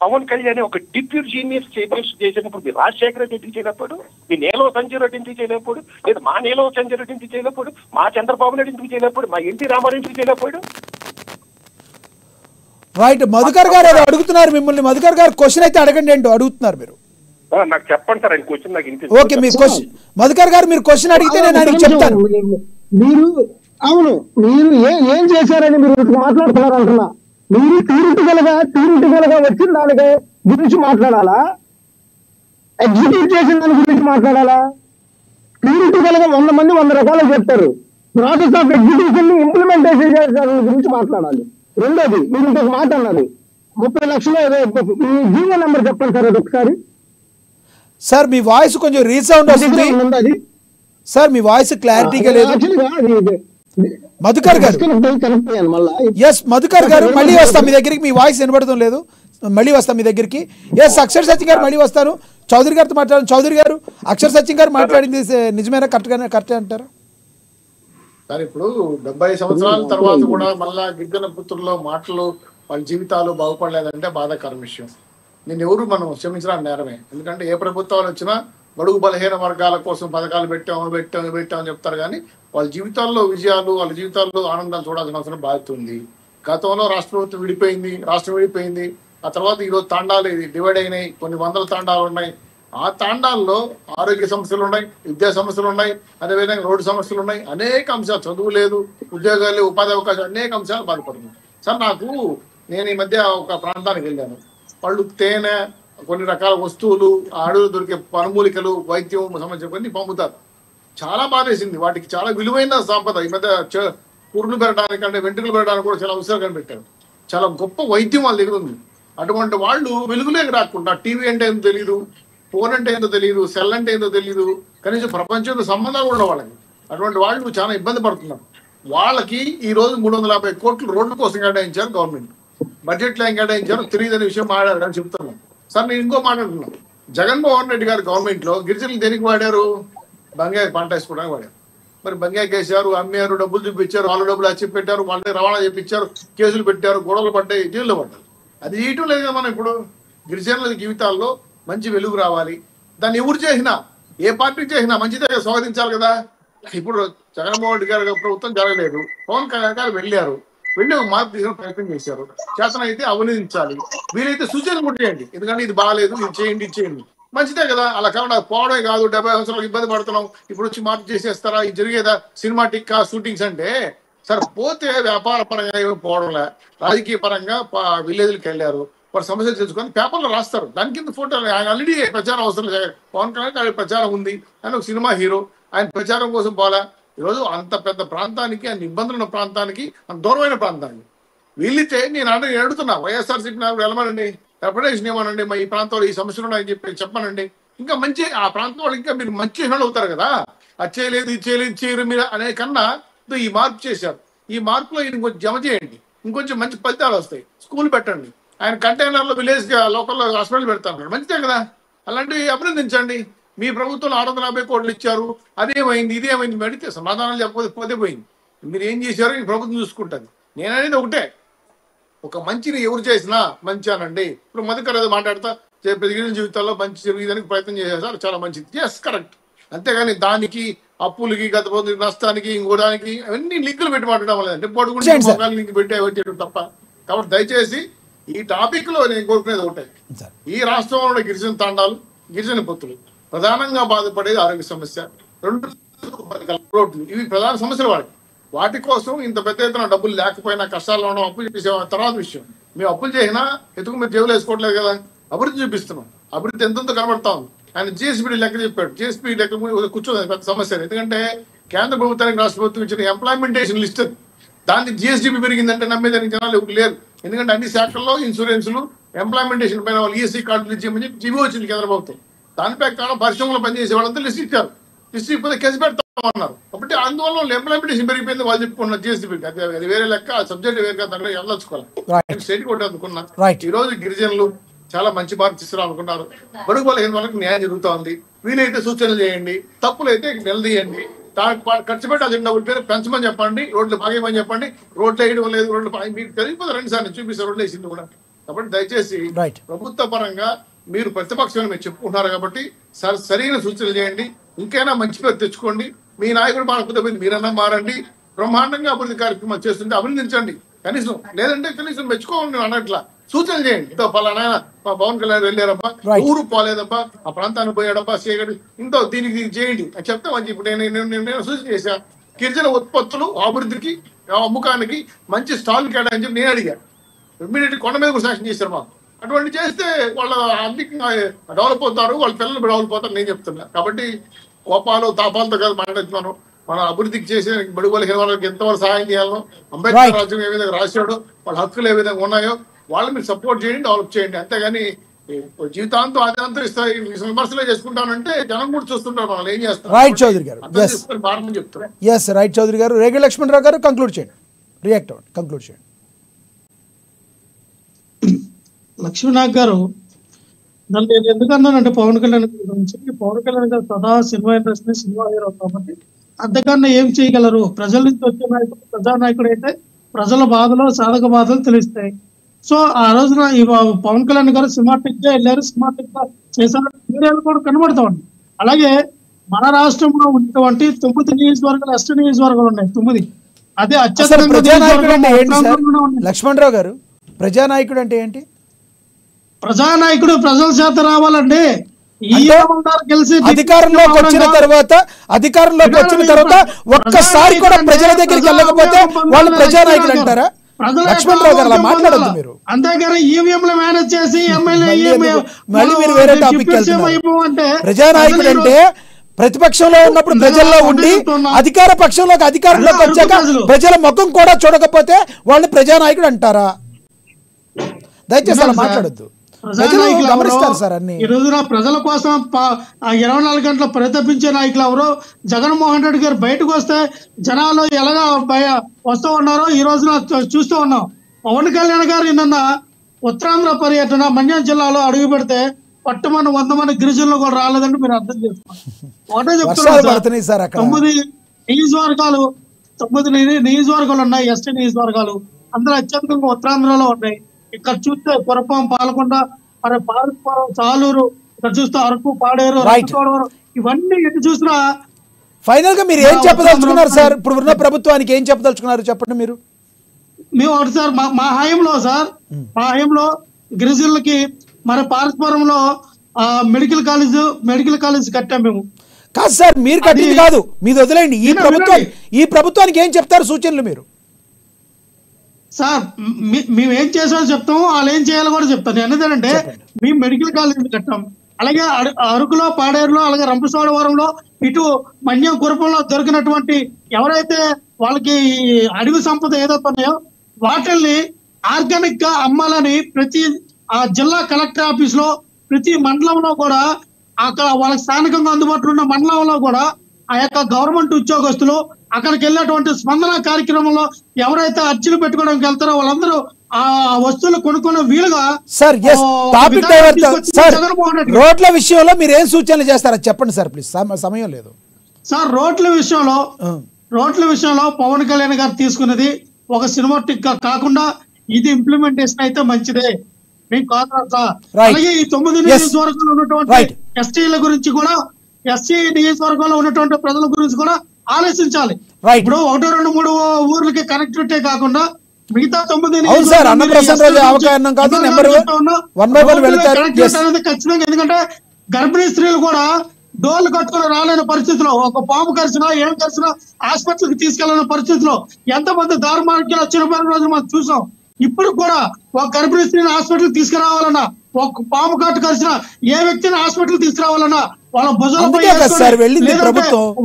పవన్ కళ్యాణ్ ఒక డిప్యూటీ జీనియస్ చేసినప్పుడు మీరు రాజశేఖర రెడ్డి ఎందుకు చేయలేకపోయాడు? మీ నీలవ సంజయ్ రెడ్డి ఎందుకు చేయలేకపోయాడు? లేదా మా నీలవ సంజయ్ రెడ్డి ఎందుకు చేయలేకపోయాడు? మా చంద్రబాబు నాయుడు ఎందుకు చేయలేకపోయాడు? మా ఎన్టీ రామారావు ఎందుకు చేయలేకపోయాడు? రైట్. మధుకర్ గారు అడుగుతున్నారు మిమ్మల్ని. మధుకర్ గారు క్వశ్చన్ అయితే అడగండి ఏంటో అడుగుతున్నారు మీరు. నాకు చెప్పండి సార్, ఆయన క్వశ్చన్ నాకు ఓకే మీ క్వశ్చన్ మధుకర్ గారు మీరు క్వశ్చన్ అడిగితే నేను ఆయనకి చెప్తాను. మీరు అవును మీరు ఏం చేశారని మీరు మాట్లాడుతున్నారు అంటున్నా. మీరు థియరిటికల్గా వచ్చిన దానికి గురించి మాట్లాడాలా, ఎగ్జిక్యూట్ చేసిన దాని గురించి మాట్లాడాలా? థియరిటికల్ గా 100 మంది 100 రకాలు చెప్తారు. ప్రాసెస్ ఆఫ్ ఎగ్జిక్యూషన్ ని ఇంప్లిమెంటేషన్ చేసిన గురించి మాట్లాడాలి. రెండోది మీరు ఇంకొక మాట అన్నారు, 30 లక్షలు మీ జీవో నెంబర్ చెప్పండి సార్ అది ఒకసారి. సార్ మీ వాయిస్ కొంచెం రీసౌండ్ వస్తుంది సార్, మీ వాయిస్ క్లారిటీగా లేదు. మధుకర్ గారు ఎస్ మధుకర్ గారు మళ్ళీ వస్తాం మీ దగ్గరికి. మీ వాయిస్ వినబడటం లేదు, మళ్ళీ వస్తాం మీ దగ్గరికి. ఎస్ అక్షర్ సత్యం గారు మళ్ళీ వస్తాను. చౌదరి గారితో మాట్లాడాను. చౌదరి గారు అక్షర్ సత్యం గారు మాట్లాడింది నిజమేనా, కరెక్టే అంటారా? సార్ ఇప్పుడు 70 సంవత్సరాల తర్వాత కూడా మళ్ళా గిరిజన పుత్రుల్లో మాటలు వాళ్ళ జీవితాలు బాగుపడలేదంటే బాధాకరం విషయం. నేను ఎవరు మనం క్షమించడం నేరమే. ఎందుకంటే ఏ ప్రభుత్వాలు వచ్చినా బడుగు బలహీన వర్గాల కోసం పథకాలు పెట్టామని చెప్తారు. కానీ వాళ్ళ జీవితాల్లో విజయాలు, వాళ్ళ జీవితాల్లో ఆనందాలు చూడాల్సిన అవసరం బాధ్యత ఉంది. గతంలో రాష్ట్రం విడిపోయింది. ఆ తర్వాత ఈరోజు తాండాలు డివైడ్ అయినాయి, కొన్ని వందల తాండాలు ఉన్నాయి. ఆ తాండాల్లో ఆరోగ్య సమస్యలు ఉన్నాయి, విద్యా సమస్యలు ఉన్నాయి, అదేవిధంగా రోడ్డు సమస్యలు ఉన్నాయి, అనేక అంశాలు, చదువు లేదు, ఉద్యోగాలు, ఉపాధి అవకాశాలు, అనేక అంశాలు బాధపడుతున్నాయి. సార్ నేను ఈ మధ్య ఒక ప్రాంతానికి వెళ్ళాను. వాళ్ళు తేనె, కొన్ని రకాల వస్తువులు, అడవులు దొరికే పనుమూలికలు, వైద్యం సంబంధించిన కొన్ని పంపుతారు. చాలా బాధేసింది. వాటికి చాలా విలువైన సంపద. ఈ మధ్య పురులు పెరగడానికి అంటే వెంట్రుకలు పెరగడానికి కూడా చాలా అవసరం కనిపెట్టారు. చాలా గొప్ప వైద్యం వాళ్ళ దగ్గర ఉంది. అటువంటి వాళ్ళు వెలుగులోకి రాకుండా టీవీ అంటే ఏంటో తెలియదు, ఫోన్ అంటే ఏంటో తెలియదు, సెల్ అంటే ఏంటో తెలియదు, కనీసం ప్రపంచంతో సంబంధాలు కూడా వాళ్ళకి. అటువంటి వాళ్ళు చాలా ఇబ్బంది పడుతున్నారు. వాళ్ళకి ఈ రోజు 350 కోట్లు రోడ్ల కోసం కేటాయించారు గవర్నమెంట్. బడ్జెట్లో ఏం కేటాయించారో తెలియదనే విషయం మాట్లాడారని చెప్తున్నాను. సార్ నేను ఇంకో మాట్లాడుతున్నాను. జగన్మోహన్ రెడ్డి గారి గవర్నమెంట్ లో గిరిజనులు దేనికి వాడారు? బంగాయి పంట వేసుకోవడానికి వాడారు. మరి బంగాయి వేసారు, అమ్మారు, డబ్బులు చూపించారు, వాళ్ళ డబ్బులు అచ్చి పెట్టారు, వాళ్ళని రవాణా చేపించారు, కేసులు పెట్టారు, గొడవలు పడ్డాయి, జైల్లో పడ్డారు. అది ఇయటం లేదు కదా. మనం ఇప్పుడు గిరిజనుల జీవితాల్లో మంచి వెలుగు రావాలి. దాన్ని ఎవరు చేసినా, ఏ పార్టీ చేసినా మంచిదే స్వాగతించాలి కదా. ఇప్పుడు జగన్మోహన్ రెడ్డి గారి ప్రభుత్వం జరగలేదు, పవన్ కళ్యాణ్ గారు వెళ్ళి మార్పు తీసుకునే ప్రయత్నం చేశారు. చేతనైతే అభినందించాలి, వీలైతే సూచనలు కూడా చేయండి. ఎందుకంటే ఇది బాగాలేదు, ఇది చేయండి మంచిదే కదా. అలా కాకుండా పోవడమే కాదు, 70 సంవత్సరాలు ఇబ్బంది పడుతున్నాం, ఇప్పుడు వచ్చి మార్పు చేసేస్తారా? ఇది జరిగేదా? సినిమాటిక్ షూటింగ్స్ అంటే సార్ పోతే వ్యాపార పరంగా ఏమీ పోవడంలే, రాజకీయ పరంగా విలేజ్కి వెళ్ళారు, వారి సమస్యలు తెలుసుకొని పేపర్లో రాస్తారు. దాని కింద ఫోటోలు ఆయన ఆల్రెడీ ప్రచారం అవసరం లేదు. పవన్ కళ్యాణ్ ఆయన ప్రచారం ఉంది, ఆయన ఒక సినిమా హీరో, ఆయన ప్రచారం కోసం పోలే. ఈరోజు అంత పెద్ద ప్రాంతానికి, అంత ఇబ్బందులు ఉన్న ప్రాంతానికి, అంత దూరమైన ప్రాంతానికి వీళ్ళితే నేను అడుగుతున్నా, వైఎస్ఆర్సీపీ నాకు వెళ్ళమనండి, రెప్యుటేషన్ ఇవ్వమనండి, ఈ ప్రాంతంలో ఈ సమస్యలు ఉన్నాయని చెప్పానండి. ఇంకా మంచి ఆ ప్రాంతం వాళ్ళు ఇంకా మీరు మంచి అవుతారు కదా. అది చేయలేదు, ఇది చేయలేదు, చేయరు మీరు అనే కన్నా ఈ మార్పు చేశారు. ఈ మార్పులో ఇంకొంచెం జమ చేయండి, ఇంకొంచెం మంచి ఫలితాలు వస్తాయి. స్కూల్ పెట్టండి, ఆయన కంటైనర్లో విలేజ్ లోకల్లో హాస్పిటల్ పెడతాను, మంచిదే కదా. అలాంటివి అభినందించండి. మీ ప్రభుత్వంలో 650 కోట్లు ఇచ్చారు, అదేమైంది ఇదేమైంది అడిగితే సమాధానాలు చెప్పకపోతే పోతే పోయింది. మీరు ఏం చేశారో ఈ ప్రభుత్వం చూసుకుంటుంది. నేననేది ఒకటే, ఒక మంచిని ఎవరు చేసినా మంచి అనండి. ఇప్పుడు మధుకర్ ఏదో మాట్లాడతా ప్రతిదిన జీవితాల్లో మంచి జరిగేదానికి ప్రయత్నం చేసేసారు, చాలా మంచిది, ఎస్ కరెక్ట్. అంతేగాని దానికి అప్పులకి, గత నష్టానికి, ఇంకోడానికి అవన్నీ లింకులు పెట్టి మాట్లాడడం వల్ల అంటే పడుకుంటే లింక్ పెట్టేయడం తప్ప. కాబట్టి దయచేసి ఈ టాపిక్ లో నేను కోరుకునేది ఒకటే, ఈ రాష్ట్రంలో ఉన్న గిరిజన తాండాలు, గిరిజన పొత్తులు ప్రధానంగా బాధపడేది ఆరోగ్య సమస్య, 2 రోడ్లు, ఇవి ప్రధాన సమస్యలు వాడికి. వాటి కోసం ఇంత పెద్ద ఎత్తున డబ్బులు లేకపోయినా, కష్టాల్లో ఉండడం, అప్పులు చేసే తర్వాత విషయం. మేము అప్పులు చేసినా ఎందుకు మీరు జేబులు వేసుకోవట్లేదు కదా. అభివృద్ధి చూపిస్తున్నాం, అభివృద్ధి ఎంతో కనబడతా ఉంది. ఆయన జిఎస్పీ లెక్క చెప్పాడు, జిఎస్పీ లెక్క కూర్చోదు పెద్ద సమస్య. ఎందుకంటే కేంద్ర ప్రభుత్వానికి రాష్ట్ర ప్రభుత్వం ఇచ్చిన ఎంప్లాయ్మెంటేషన్ లిస్ట్, దాన్ని జిఎస్డిపి పెరిగిందంటే నమ్మేదానికి జనాలు లేరు. ఎందుకంటే అన్ని శాఖల్లో ఇన్సూరెన్సులు, ఎంప్లాయ్మెంటేషన్ పైన వాళ్ళు ఈఎస్సీ కార్డులు ఇచ్చేయమని జీవో వచ్చింది కేంద్ర ప్రభుత్వం. దానిపై కారణం పరిశ్రమలో పనిచేసే వాళ్ళంతా లిస్ట్ ఇచ్చారు, లిస్ట్ ఇకపోతే కేసు పెడతామన్నారు. కాబట్టి అందువల్ల ఎంప్లాయ్మెంటేషన్ పెరిగిపోయింది వాళ్ళు చెప్పుకున్నారు జిఎస్డిపి. అది వేరే లెక్క, సబ్జెక్ట్ వేరే కదా, దాంట్లో వెళ్ళొచ్చుకోవాలి. స్టేట్ కొట్టి అనుకున్నా. ఈ రోజు గిరిజనులు చాలా మంచి మార్పు తీసుకురావాలనుకున్నారు. బడుగు బలహీన వాళ్ళకి న్యాయం జరుగుతూ ఉంది. వీలైతే సూచనలు చేయండి, తప్పులైతే నిలదీయండి. దానికి ఖర్చు పెట్టి అజెండా పేరు పెంచమని చెప్పండి, రోడ్లు బాగేయమని చెప్పండి. రోడ్లు వేయడం లేదు, రోడ్లు మీకు తెలియకపోతే 2 సార్లు చూపిస్తారు రోడ్లు వేసింది కూడా. కాబట్టి దయచేసి ప్రభుత్వ పరంగా మీరు ప్రతిపక్షాన్ని మీరు చెప్పుకుంటున్నారు కాబట్టి సరైన సూచనలు చేయండి. ఇంకైనా మంచి పేరు తెచ్చుకోండి. మీ నాయకుడు మారకపోతే మీరన్నా మారండి. బ్రహ్మాండంగా అభివృద్ధి కార్యక్రమాలు చేస్తుంటే అభినందించండి కనీసం, లేదంటే కనీసం మెచ్చుకోవాలి అన్నట్లా సూచనలు చేయండి. ఇంతో పలానా మా పవన్ కళ్యాణ్ వెళ్ళారబ్బా, ఊరు పోలేదబ్బా, ఆ ప్రాంతానికి పోయాడబ్బా, చేయగడి ఇంతో దీనికి చేయండి అని చెప్తే మంచి. ఇప్పుడు నేను సూచన చేశా, గిరిజన ఉత్పత్తులు అభివృద్ధికి, అమ్మకానికి మంచి స్టాల్ కేటాయని చెప్పి నేను అడిగా. ఇమ్మీడియట్ కొండ మీద కూడా శాంక్షన్ చేశారు మాకు. అటువంటి చేస్తే వాళ్ళ ఆర్థికంగా డెవలప్ అవుతారు, వాళ్ళ పిల్లలు డెవలప్ అవుతారు నేను చెప్తున్నా. కాబట్టి కోపాలు తాపాలతో కాదు మాట్లాడుతున్నాను. మన అభివృద్ధికి చేసే బడుగు బలహీన వాళ్ళకి ఎంతవరకు సహాయం చేయాలో, అంబేద్కర్ రాజ్యం ఏ విధంగా రాశాడో, వాళ్ళ హక్కులు ఏ విధంగా ఉన్నాయో వాళ్ళు మీరు సపోర్ట్ చేయండి, డెవలప్ చేయండి. అంతేగాని జీవితాంతం ఆదాంతం ఇస్తాయి విమర్శలే చేసుకుంటానంటే జనం కూడా చూస్తుంటారు. మనం ఏం చేస్తాం. రైట్ చౌదరి గారు, చెప్తారు. ఎస్ రైట్ చౌదరి గారు. రేగడి లక్ష్మణరావు గారు కంక్లూడ్ చేయండి, రియాక్ట్ అవ్వండి, కంక్లూడ్ చేయండి. లక్ష్మీనాథ్ గారు, దాన్ని నేను ఎందుకన్నానంటే పవన్ కళ్యాణ్ గురించి, పవన్ కళ్యాణ్ గారు సదా సినిమా ఇండస్ట్రీ, సినిమా హీరో కాబట్టి అంతకన్నా ఏం చేయగలరు. ప్రజల నుంచి వచ్చే నాయకుడు, ప్రజానాయకుడు అయితే ప్రజల బాధలు, సాధక బాధలు తెలుస్తాయి. సో ఆ రోజున ఈ పవన్ కళ్యాణ్ గారు సినిమాటిక్ గా వెళ్ళారు, సినిమాటిక్ గా చేశారు, వీడియోలు కూడా కనబడతా ఉంది. అలాగే మన రాష్ట్రంలో ఉన్నటువంటి 9 నియోజకవర్గాలు, ఎస్టీ నియోజకవర్గాలు ఉన్నాయి, 9. అదే అత్యధికంగా ప్రజానాయకుడు అంటే ఏంటి లక్ష్మణరావు గారు? ప్రజానాయకుడు అంటే ఏంటి? ప్రజానాయకుడు ప్రజల చేత రావాలండి. అధికారంలోకి వచ్చిన తర్వాత ఒక్కసారి కూడా ప్రజల దగ్గరికి వెళ్ళకపోతే వాళ్ళు ప్రజానాయకులు అంటారా? లక్ష్మణరావు గారు అలా మాట్లాడద్దు మీరు. అంతేగాని ఈవీఎంలు మేనేజ్ చేసి మళ్ళీ మీరు వేరే టాపిక్ వెళ్తున్నారు. ప్రజానాయకుడు అంటే ప్రతిపక్షంలో ఉన్నప్పుడు ప్రజల్లో ఉండి అధికారంలోకి వచ్చాక ప్రజల ముఖం కూడా చూడకపోతే వాళ్ళు ప్రజానాయకుడు అంటారా? దయచేసి అలా మాట్లాడద్దు. ఈ రోజున ప్రజల కోసం 24 గంటలు పరితపించే నాయకులు ఎవరు? జగన్మోహన్ రెడ్డి గారు బయటకు వస్తే జనాలు ఎలాగా వస్తూ ఉన్నారో ఈ రోజున చూస్తూ ఉన్నాం. పవన్ కళ్యాణ్ గారు నిన్న ఉత్తరాంధ్ర పర్యటన మన్యం జిల్లాలో అడుగు పెడితే పట్టుమని 100 మంది గిరిజనులు కూడా రాలేదంటే మీరు అర్థం చేసుకోండి. ఒకటే చెప్తున్నారు, 9 నియోజకవర్గాలు ఉన్నాయి, ఎస్టీ నియోజకవర్గాలు. అందులో అత్యధికంగా ఉత్తరాంధ్రలో ఉన్నాయి. ఇక్కడ చూస్తే పురపం, పాలకొండ, పాలపురం, సాలూరు, ఇక్కడ చూస్తే అరకు, పాడేరు, ఇవన్నీ ఎటు చూసినా. ఫైనల్ గా మీరు ఏం చెప్పదలుచుకున్నారు సార్? ఇప్పుడు ఉన్న ప్రభుత్వానికి ఏం చెప్పదలుచుకున్నారు చెప్పండి మీరు. మేము ఒకటి సార్, మా హయాంలో గిరిజనులకి మన పాలపురంలో మెడికల్ కాలేజ్ కట్టాం మేము. కాదు సార్, మీరు కట్టింది కాదు, మీది వదిలేండి. ఈ ప్రభుత్వానికి ఏం చెప్తారు సూచనలు మీరు? సార్ మేము ఏం చేసామో చెప్తాము, వాళ్ళు ఏం చేయాలో కూడా చెప్తాను. ఎందుకంటే మేము మెడికల్ కాలేజ్ కట్టాం, అలాగే అరకులో, పాడేరులో, అలాగే రంపచోడవరంలో, ఇటు మన్యం కురపంలో దొరికినటువంటి ఎవరైతే వాళ్ళకి అడవి సంపద ఏదైతే ఉన్నాయో వాటిల్ని ఆర్గానిక్ గా అమ్మాలని ప్రతి జిల్లా కలెక్టర్ ఆఫీస్ లో, ప్రతి మండలంలో కూడా, అక్కడ వాళ్ళకి స్థానికంగా అందుబాటులో ఉన్న మండలంలో కూడా ఆ యొక్క గవర్నమెంట్ ఉద్యోగస్తులు అక్కడికి వెళ్ళినటువంటి స్పందన కార్యక్రమంలో ఎవరైతే అర్జీలు పెట్టుకోవడానికి వెళ్తారో వాళ్ళందరూ ఆ వస్తువులు కొనుక్కునే వీలుగా. సార్ టాపిక్ డైవర్ట్ సార్, రోడ్ల విషయంలో మీరు ఏం సూచనలు చేస్తారో చెప్పండి సార్ ప్లీజ్, సమయం లేదు సార్. రోడ్ల విషయంలో పవన్ కళ్యాణ్ గారు తీసుకున్నది ఒక సినిమాటిక్ గా కాకుండా ఇది ఇంప్లిమెంటేషన్ అయితే మంచిదే, మేము కాదు సార్. అలాగే ఈ 9 నియోజకవర్గంలో ఉన్నటువంటి ఎస్టీల గురించి కూడా, ఎస్సీ నియోజకవర్గంలో ఉన్నటువంటి ప్రజల గురించి కూడా ఆలోచించాలి. ఇప్పుడు 1, 2, 3 ఊర్లకి కనెక్టివిటీ కాకుండా మిగతా 9 ఖచ్చితంగా. ఎందుకంటే గర్భిణీ స్త్రీలు కూడా డోర్లు కట్టుకుని రాలేని పరిస్థితిలో, ఒక పాము కరిచినా ఏం కరిచినా హాస్పిటల్ కి తీసుకెళ్లని పరిస్థితిలో ఎంతమంది దారుమార్గాలు చనిపోయిన రోజు మనం చూసాం. ఇప్పుడు కూడా ఒక గర్భిణీ స్త్రీని హాస్పిటల్ తీసుకురావాలన్నా, ఒక పాము కాటు కలిసిన ఏ వ్యక్తిని హాస్పిటల్ తీసుకురావాలన్నా వాళ్ళ భుజాలపై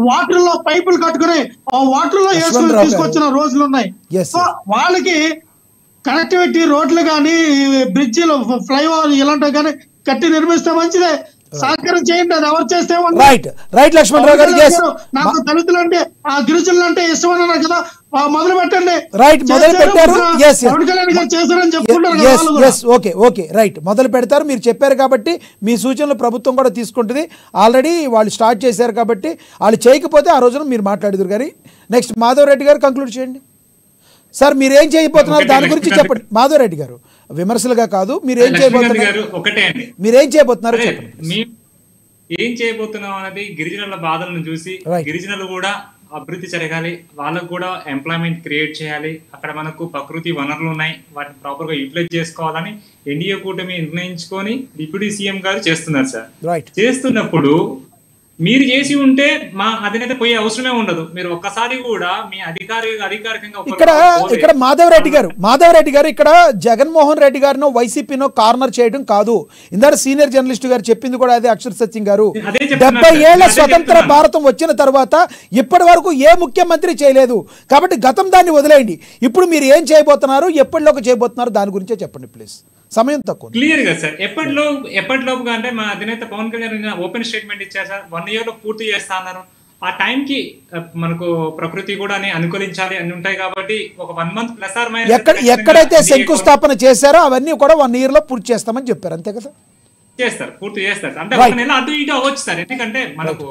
వాటర్ లో పైపులు కట్టుకుని ఆ వాటర్ లో వేసుకుని తీసుకొచ్చిన రోజులు ఉన్నాయి. సో వాళ్ళకి కనెక్టివిటీ రోడ్లు కానీ, బ్రిడ్జిలు, ఫ్లైఓవర్ ఇలాంటివి కానీ కట్టి నిర్మిస్తే మంచిదే. సహకారం చేయండి, అది ఎవరు చేస్తే రైట్ లక్ష్మణరావు గారు. నాకు దళితులు అంటే, ఆ గిరిజనులు అంటే ఇష్టం అన్నారు కదా, మొదలు పెట్టండి. రైట్, మొదలు పెట్టారు. చేశారని చెప్పుకుంటారు. ఓకే రైట్, మొదలు పెడతారు. మీరు చెప్పారు కాబట్టి మీ సూచనలు ప్రభుత్వం కూడా తీసుకుంటుంది. ఆల్రెడీ వాళ్ళు స్టార్ట్ చేశారు కాబట్టి వాళ్ళు చేయకపోతే ఆ రోజున మీరు మాట్లాడుదురు. కానీ నెక్స్ట్ మాధవరెడ్డి గారు కంక్లూడ్ చేయండి సార్. మీరు ఏం చేయబోతున్నారు దాని గురించి చెప్పండి మాధవరెడ్డి గారు, విమర్శలుగా కాదు, మీరు ఏం చేయబోతున్నారు, మీరేం చేయబోతున్నారు చెప్పండి. ఏం చేయబోతున్నాం అనేది గిరిజనుల బాధలను చూసి గిరిజనులు కూడా అభివృద్ధి జరగాలి, వాళ్ళకు కూడా ఎంప్లాయ్మెంట్ క్రియేట్ చేయాలి. అక్కడ మనకు ప్రకృతి వనరులు ఉన్నాయి, వాటిని ప్రాపర్ గా యూటిలైజ్ చేసుకోవాలని ఎన్డీఏ కూటమి నిర్ణయించుకొని డిప్యూటీ సీఎం గారు చేస్తున్నారు సార్. చేస్తున్నప్పుడు మీరు చేసి ఉంటే మా అధినేత పోయే అవసరమే ఉండదు. మీరు ఒక్కసారి కూడా మీ అధికారికంగా ఇక్కడ మాధవరెడ్డి గారు ఇక్కడ జగన్మోహన్ రెడ్డి గారినో వైసీపీనో కార్నర్ చేయడం కాదు. ఇందాక సీనియర్ జర్నలిస్ట్ గారు చెప్పింది కూడా అదే, అక్షర్ సత్యం గారు. 70 ఏళ్ల స్వతంత్ర భారతం వచ్చిన తర్వాత ఇప్పటి వరకు ఏ ముఖ్యమంత్రి చేయలేదు. కాబట్టి గతం దాన్ని వదిలేయండి. ఇప్పుడు మీరు ఏం చేయబోతున్నారు, ఎప్పటిలోకి చేయబోతున్నారు దాని గురించే చెప్పండి ప్లీజ్, సమయం తక్కువ. క్లియర్ గా సార్, ఎప్పటిలోపుగా అంటే మా అధినేత పవన్ కళ్యాణ్ ఓపెన్ స్టేట్మెంట్ ఇచ్చారు సార్, 1 year లో పూర్తి చేస్తా అన్నారు. ఆ టైంకి మనకు ప్రకృతి కూడా అనుకూలించాలి అని ఉంటాయి కాబట్టి ఒక 1 month ప్లస్ ఆర్ మైనస్ ఎక్కడైతే శంకుస్థాపన చేశారో అవన్నీ కూడా 1 year లో పూర్తి చేస్తామని చెప్పారు, అంతే కదా? పూర్తి చేస్తారు. అంటే 1 నెల అటు ఇటు అవ్వచ్చు సార్, ఎందుకంటే మనకు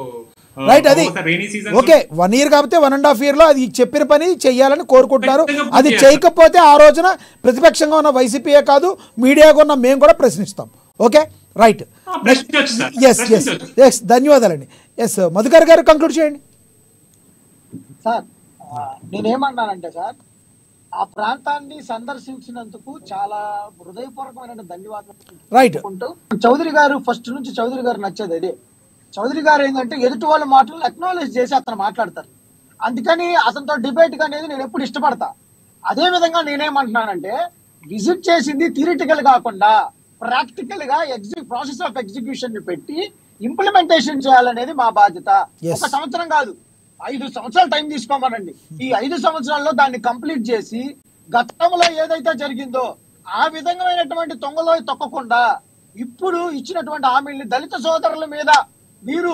రైట్, అది ఓకే. 1 year కాబట్టి 1.5 year లో అది చెప్పిన పని చెయ్యాలని కోరుకుంటున్నారు. అది చేయకపోతే ఆ రోజున ప్రతిపక్షంగా ఉన్న వైసీపీయే కాదు, మీడియాగా ఉన్న మేము కూడా ప్రశ్నిస్తాం. ఓకే రైట్, ఎస్ ధన్యవాదాలండి. ఎస్ మధుకర్ గారు కంక్లూడ్ చేయండి సార్. నేనేమన్నానంటే సార్, ఆ ప్రాంతాన్ని సందర్శించినందుకు చాలా హృదయపూర్వకమైన ధన్యవాదాలు. రైట్, చౌదరి గారు ఫస్ట్ నుంచి చౌదరి గారు నచ్చేది అదే. చౌదరి గారు ఏంటంటే ఎదుటి వాళ్ళ మాటలను అక్నాలెడ్జ్ చేసి అతను మాట్లాడతారు. అందుకని అతనితో డిబేట్ అనేది నేను ఎప్పుడు ఇష్టపడతా. అదే విధంగా నేనేమంటున్నానంటే, విజిట్ చేసింది థియరిటికల్ కాకుండా ప్రాక్టికల్ గా ప్రాసెస్ ఆఫ్ ఎగ్జిక్యూషన్ ని పెట్టి ఇంప్లిమెంటేషన్ చేయాలనేది మా బాధ్యత. 1 సంవత్సరం కాదు, 5 సంవత్సరాలు టైం తీసుకోమనండి. ఈ 5 సంవత్సరాల్లో దాన్ని కంప్లీట్ చేసి గతంలో ఏదైతే జరిగిందో ఆ విధమైనటువంటి తొంగలో తొక్కకుండా ఇప్పుడు ఇచ్చినటువంటి హామీల్ని దళిత సోదరుల మీద మీరు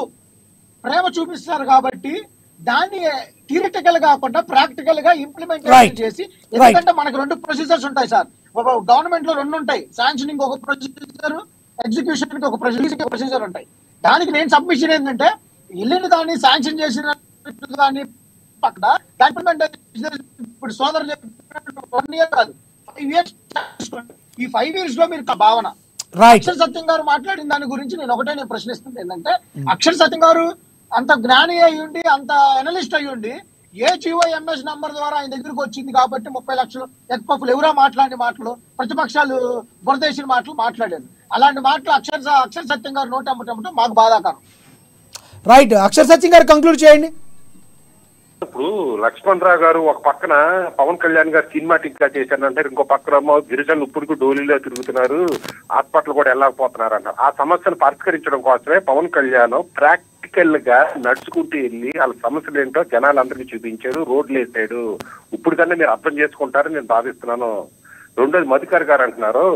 ప్రేమ చూపిస్తారు కాబట్టి దాన్ని థియరిటికల్ కాకుండా ప్రాక్టికల్ గా ఇంప్లిమెంటేషన్ చేసి, ఎందుకంటే మనకు 2 ప్రొసీజర్స్ ఉంటాయి సార్. గవర్నమెంట్ లో 2 ఉంటాయి, శాంక్షనింగ్ ఒక ప్రొసీజర్, ఎగ్జిక్యూషన్ కి ఒక ప్రొసీజర్ ఉంటాయి. దానికి నేను సబ్మిషన్ ఏంటంటే, ఇల్లుని దాన్ని శాంక్షన్ చేసిన దాన్ని పక్కన ఇప్పుడు సోదరు చెప్పినట్టు 1 year కాదు 5 years. ఈ 5 years లో మీరు భావన అక్షర్ సత్యం గారు మాట్లాడిన దాని గురించి నేను ప్రశ్నిస్తుంది ఏంటంటే, అక్షర్ సత్యం గారు అంత జ్ఞాని అయ్యుండి, అంత అనలిస్ట్ అయ్యుండి, ఏ GOMS నంబర్ ద్వారా ఆయన దగ్గరకు వచ్చింది కాబట్టి 30 లక్షలు ఎక్పఫ్లు ఎవరో మాట్లాడిన మాటలు, ప్రతిపక్షాలు బురదేశిన మాటలు మాట్లాడారు. అలాంటి మాటలు అక్షర్ సత్యం గారు నోటమ్మటం మాకు బాధాకరం. రైట్, అక్షర్ సత్యం గారు కంక్లూడ్ చేయండి. ఇప్పుడు లక్ష్మణ్ రావు గారు ఒక పక్కన పవన్ కళ్యాణ్ గారు సినిమాటిక్ గా చేశారంటారు, ఇంకో పక్కన గిరిజనులు ఇప్పటికీ డోలీలో తిరుగుతున్నారు, హాస్పిటల్ కూడా వెళ్ళకపోతున్నారు అన్నారు. ఆ సమస్యను పరిష్కరించడం కోసమే పవన్ కళ్యాణ్ ప్రాక్టికల్ గా నడుచుకుంటూ వెళ్ళి వాళ్ళ సమస్యలు ఏంటో జనాలందరికీ చూపించాడు, రోడ్లు వేసాడు. ఇప్పుడు కన్నా మీరు అర్థం చేసుకుంటారని నేను భావిస్తున్నాను. రెండోది మధుకర్ గారు అంటున్నారు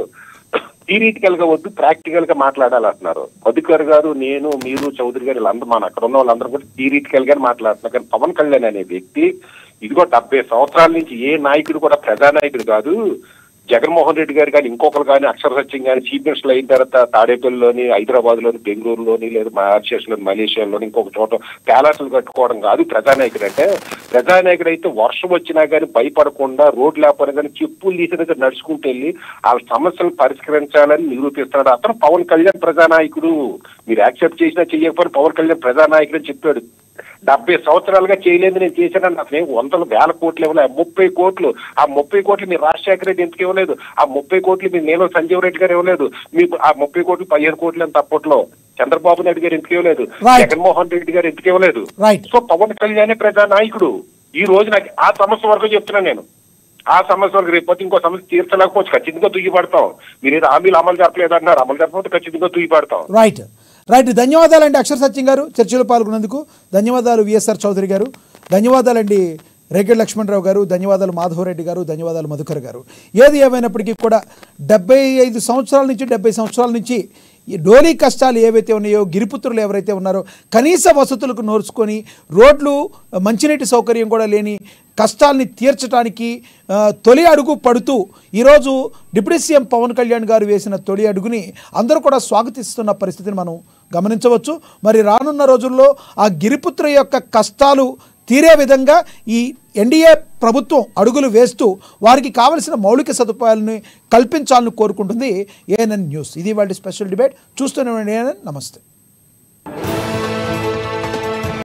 థియరిటికల్ గా వద్దు ప్రాక్టికల్ గా మాట్లాడాలంటున్నారు. మధుకర్ గారు, నేను, మీరు, చౌదరి గారు వీళ్ళందరూ మన అక్కడ ఉన్న వాళ్ళందరూ కూడా థియరిటికల్ గా మాట్లాడుతున్నారు. కానీ పవన్ కళ్యాణ్ అనే వ్యక్తి ఇదిగో 70 సంవత్సరాల నుంచి ఏ నాయకుడు కూడా ప్రజానాయకుడు కాదు. జగన్మోహన్ రెడ్డి గారు కానీ ఇంకొకరు కానీ అక్షర సత్యం కానీ చీఫ్ మినిస్టర్ అయిన తర్వాత తాడేపల్లిలోని, హైదరాబాద్ లోని, బెంగళూరులోని, లేదా మారిషస్లోని, మలేషియాలోని ఇంకొక చోట ప్యాలెస్లు కట్టుకోవడం కాదు ప్రజానాయకుడు అంటే. ప్రజానాయకుడు అయితే వర్షం వచ్చినా కానీ భయపడకుండా, రోడ్లు లేకపోయినా కానీ చెప్పులు తీసినట్టు నడుచుకుంటూ వెళ్ళి వాళ్ళ సమస్యలు పరిష్కరించాలని నిరూపిస్తున్నాడు. అతను పవన్ కళ్యాణ్ ప్రజానాయకుడు. మీరు యాక్సెప్ట్ చేసినా చెయ్యకపోయినా పవన్ కళ్యాణ్ ప్రజానాయకుడు అని చెప్పాడు. 70 సంవత్సరాలుగా చేయలేదు, నేను చేశానని అసలు 100,000 కోట్లు ఇవ్వలేదు. 30 కోట్లు, ఆ 30 కోట్లు మీరు రాజశేఖర రెడ్డి ఎందుకు ఇవ్వలేదు? ఆ 30 కోట్లు మీరు నేను సంజీవ్ రెడ్డి గారు ఇవ్వలేదు. మీకు ఆ 30 కోట్లు 15 కోట్లు అని తప్పట్లో చంద్రబాబు నాయుడు గారు ఎందుకు ఇవ్వలేదు? జగన్మోహన్ రెడ్డి గారు ఎందుకు ఇవ్వలేదు? సో పవన్ కళ్యాణ్ ప్రజానాయకుడు. ఈ రోజు నాకు ఆ సమస్య వరకు చెప్తున్నాను నేను. ఆ సమస్య వరకు రేపు ఇంకో సమస్య తీర్చలేకపోవచ్చు, ఖచ్చితంగా తుయ్యపడతాం. మీరు ఏదో హామీలు అమలు జరపలేదు అన్నారు, అమలు జరపకపోతే ఖచ్చితంగా తుయ్యపడతాం. రైట్. ధన్యవాదాలండి అక్షర సత్యం గారు చర్చలో పాల్గొన్నందుకు. ధన్యవాదాలు విఎస్ఆర్ చౌదరి గారు. ధన్యవాదాలండి రేగడి లక్ష్మణరావు గారు. ధన్యవాదాలు మాధవరెడ్డి గారు. ధన్యవాదాలు మధుకర్ గారు. ఏది ఏమైనప్పటికీ కూడా 75 సంవత్సరాల నుంచి 70 సంవత్సరాల నుంచి ఈ డోలీ కష్టాలు ఏవైతే ఉన్నాయో, గిరిపుత్రులు ఎవరైతే ఉన్నారో కనీస వసతులకు నోర్చుకొని రోడ్లు, మంచినీటి సౌకర్యం కూడా లేని కష్టాలని తీర్చడానికి తొలి అడుగు పడుతూ ఈరోజు డిప్యూటీ సీఎం పవన్ కళ్యాణ్ గారు వేసిన తొలి అడుగుని అందరూ కూడా స్వాగతిస్తున్న పరిస్థితిని మనం గమనించవచ్చు. మరి రానున్న రోజుల్లో ఆ గిరిపుత్ర యొక్క కష్టాలు తీరే విధంగా ఈ ఎన్డీఏ ప్రభుత్వం అడుగులు వేస్తూ వారికి కావలసిన మౌలిక సదుపాయాలను కల్పించాలని కోరుకుంటుంది ఏఎన్ఎన్ న్యూస్. ఇది వాళ్ళ స్పెషల్ డిబేట్. చూస్తూనే ఉండండి ఏఎన్ఎన్. నమస్తే.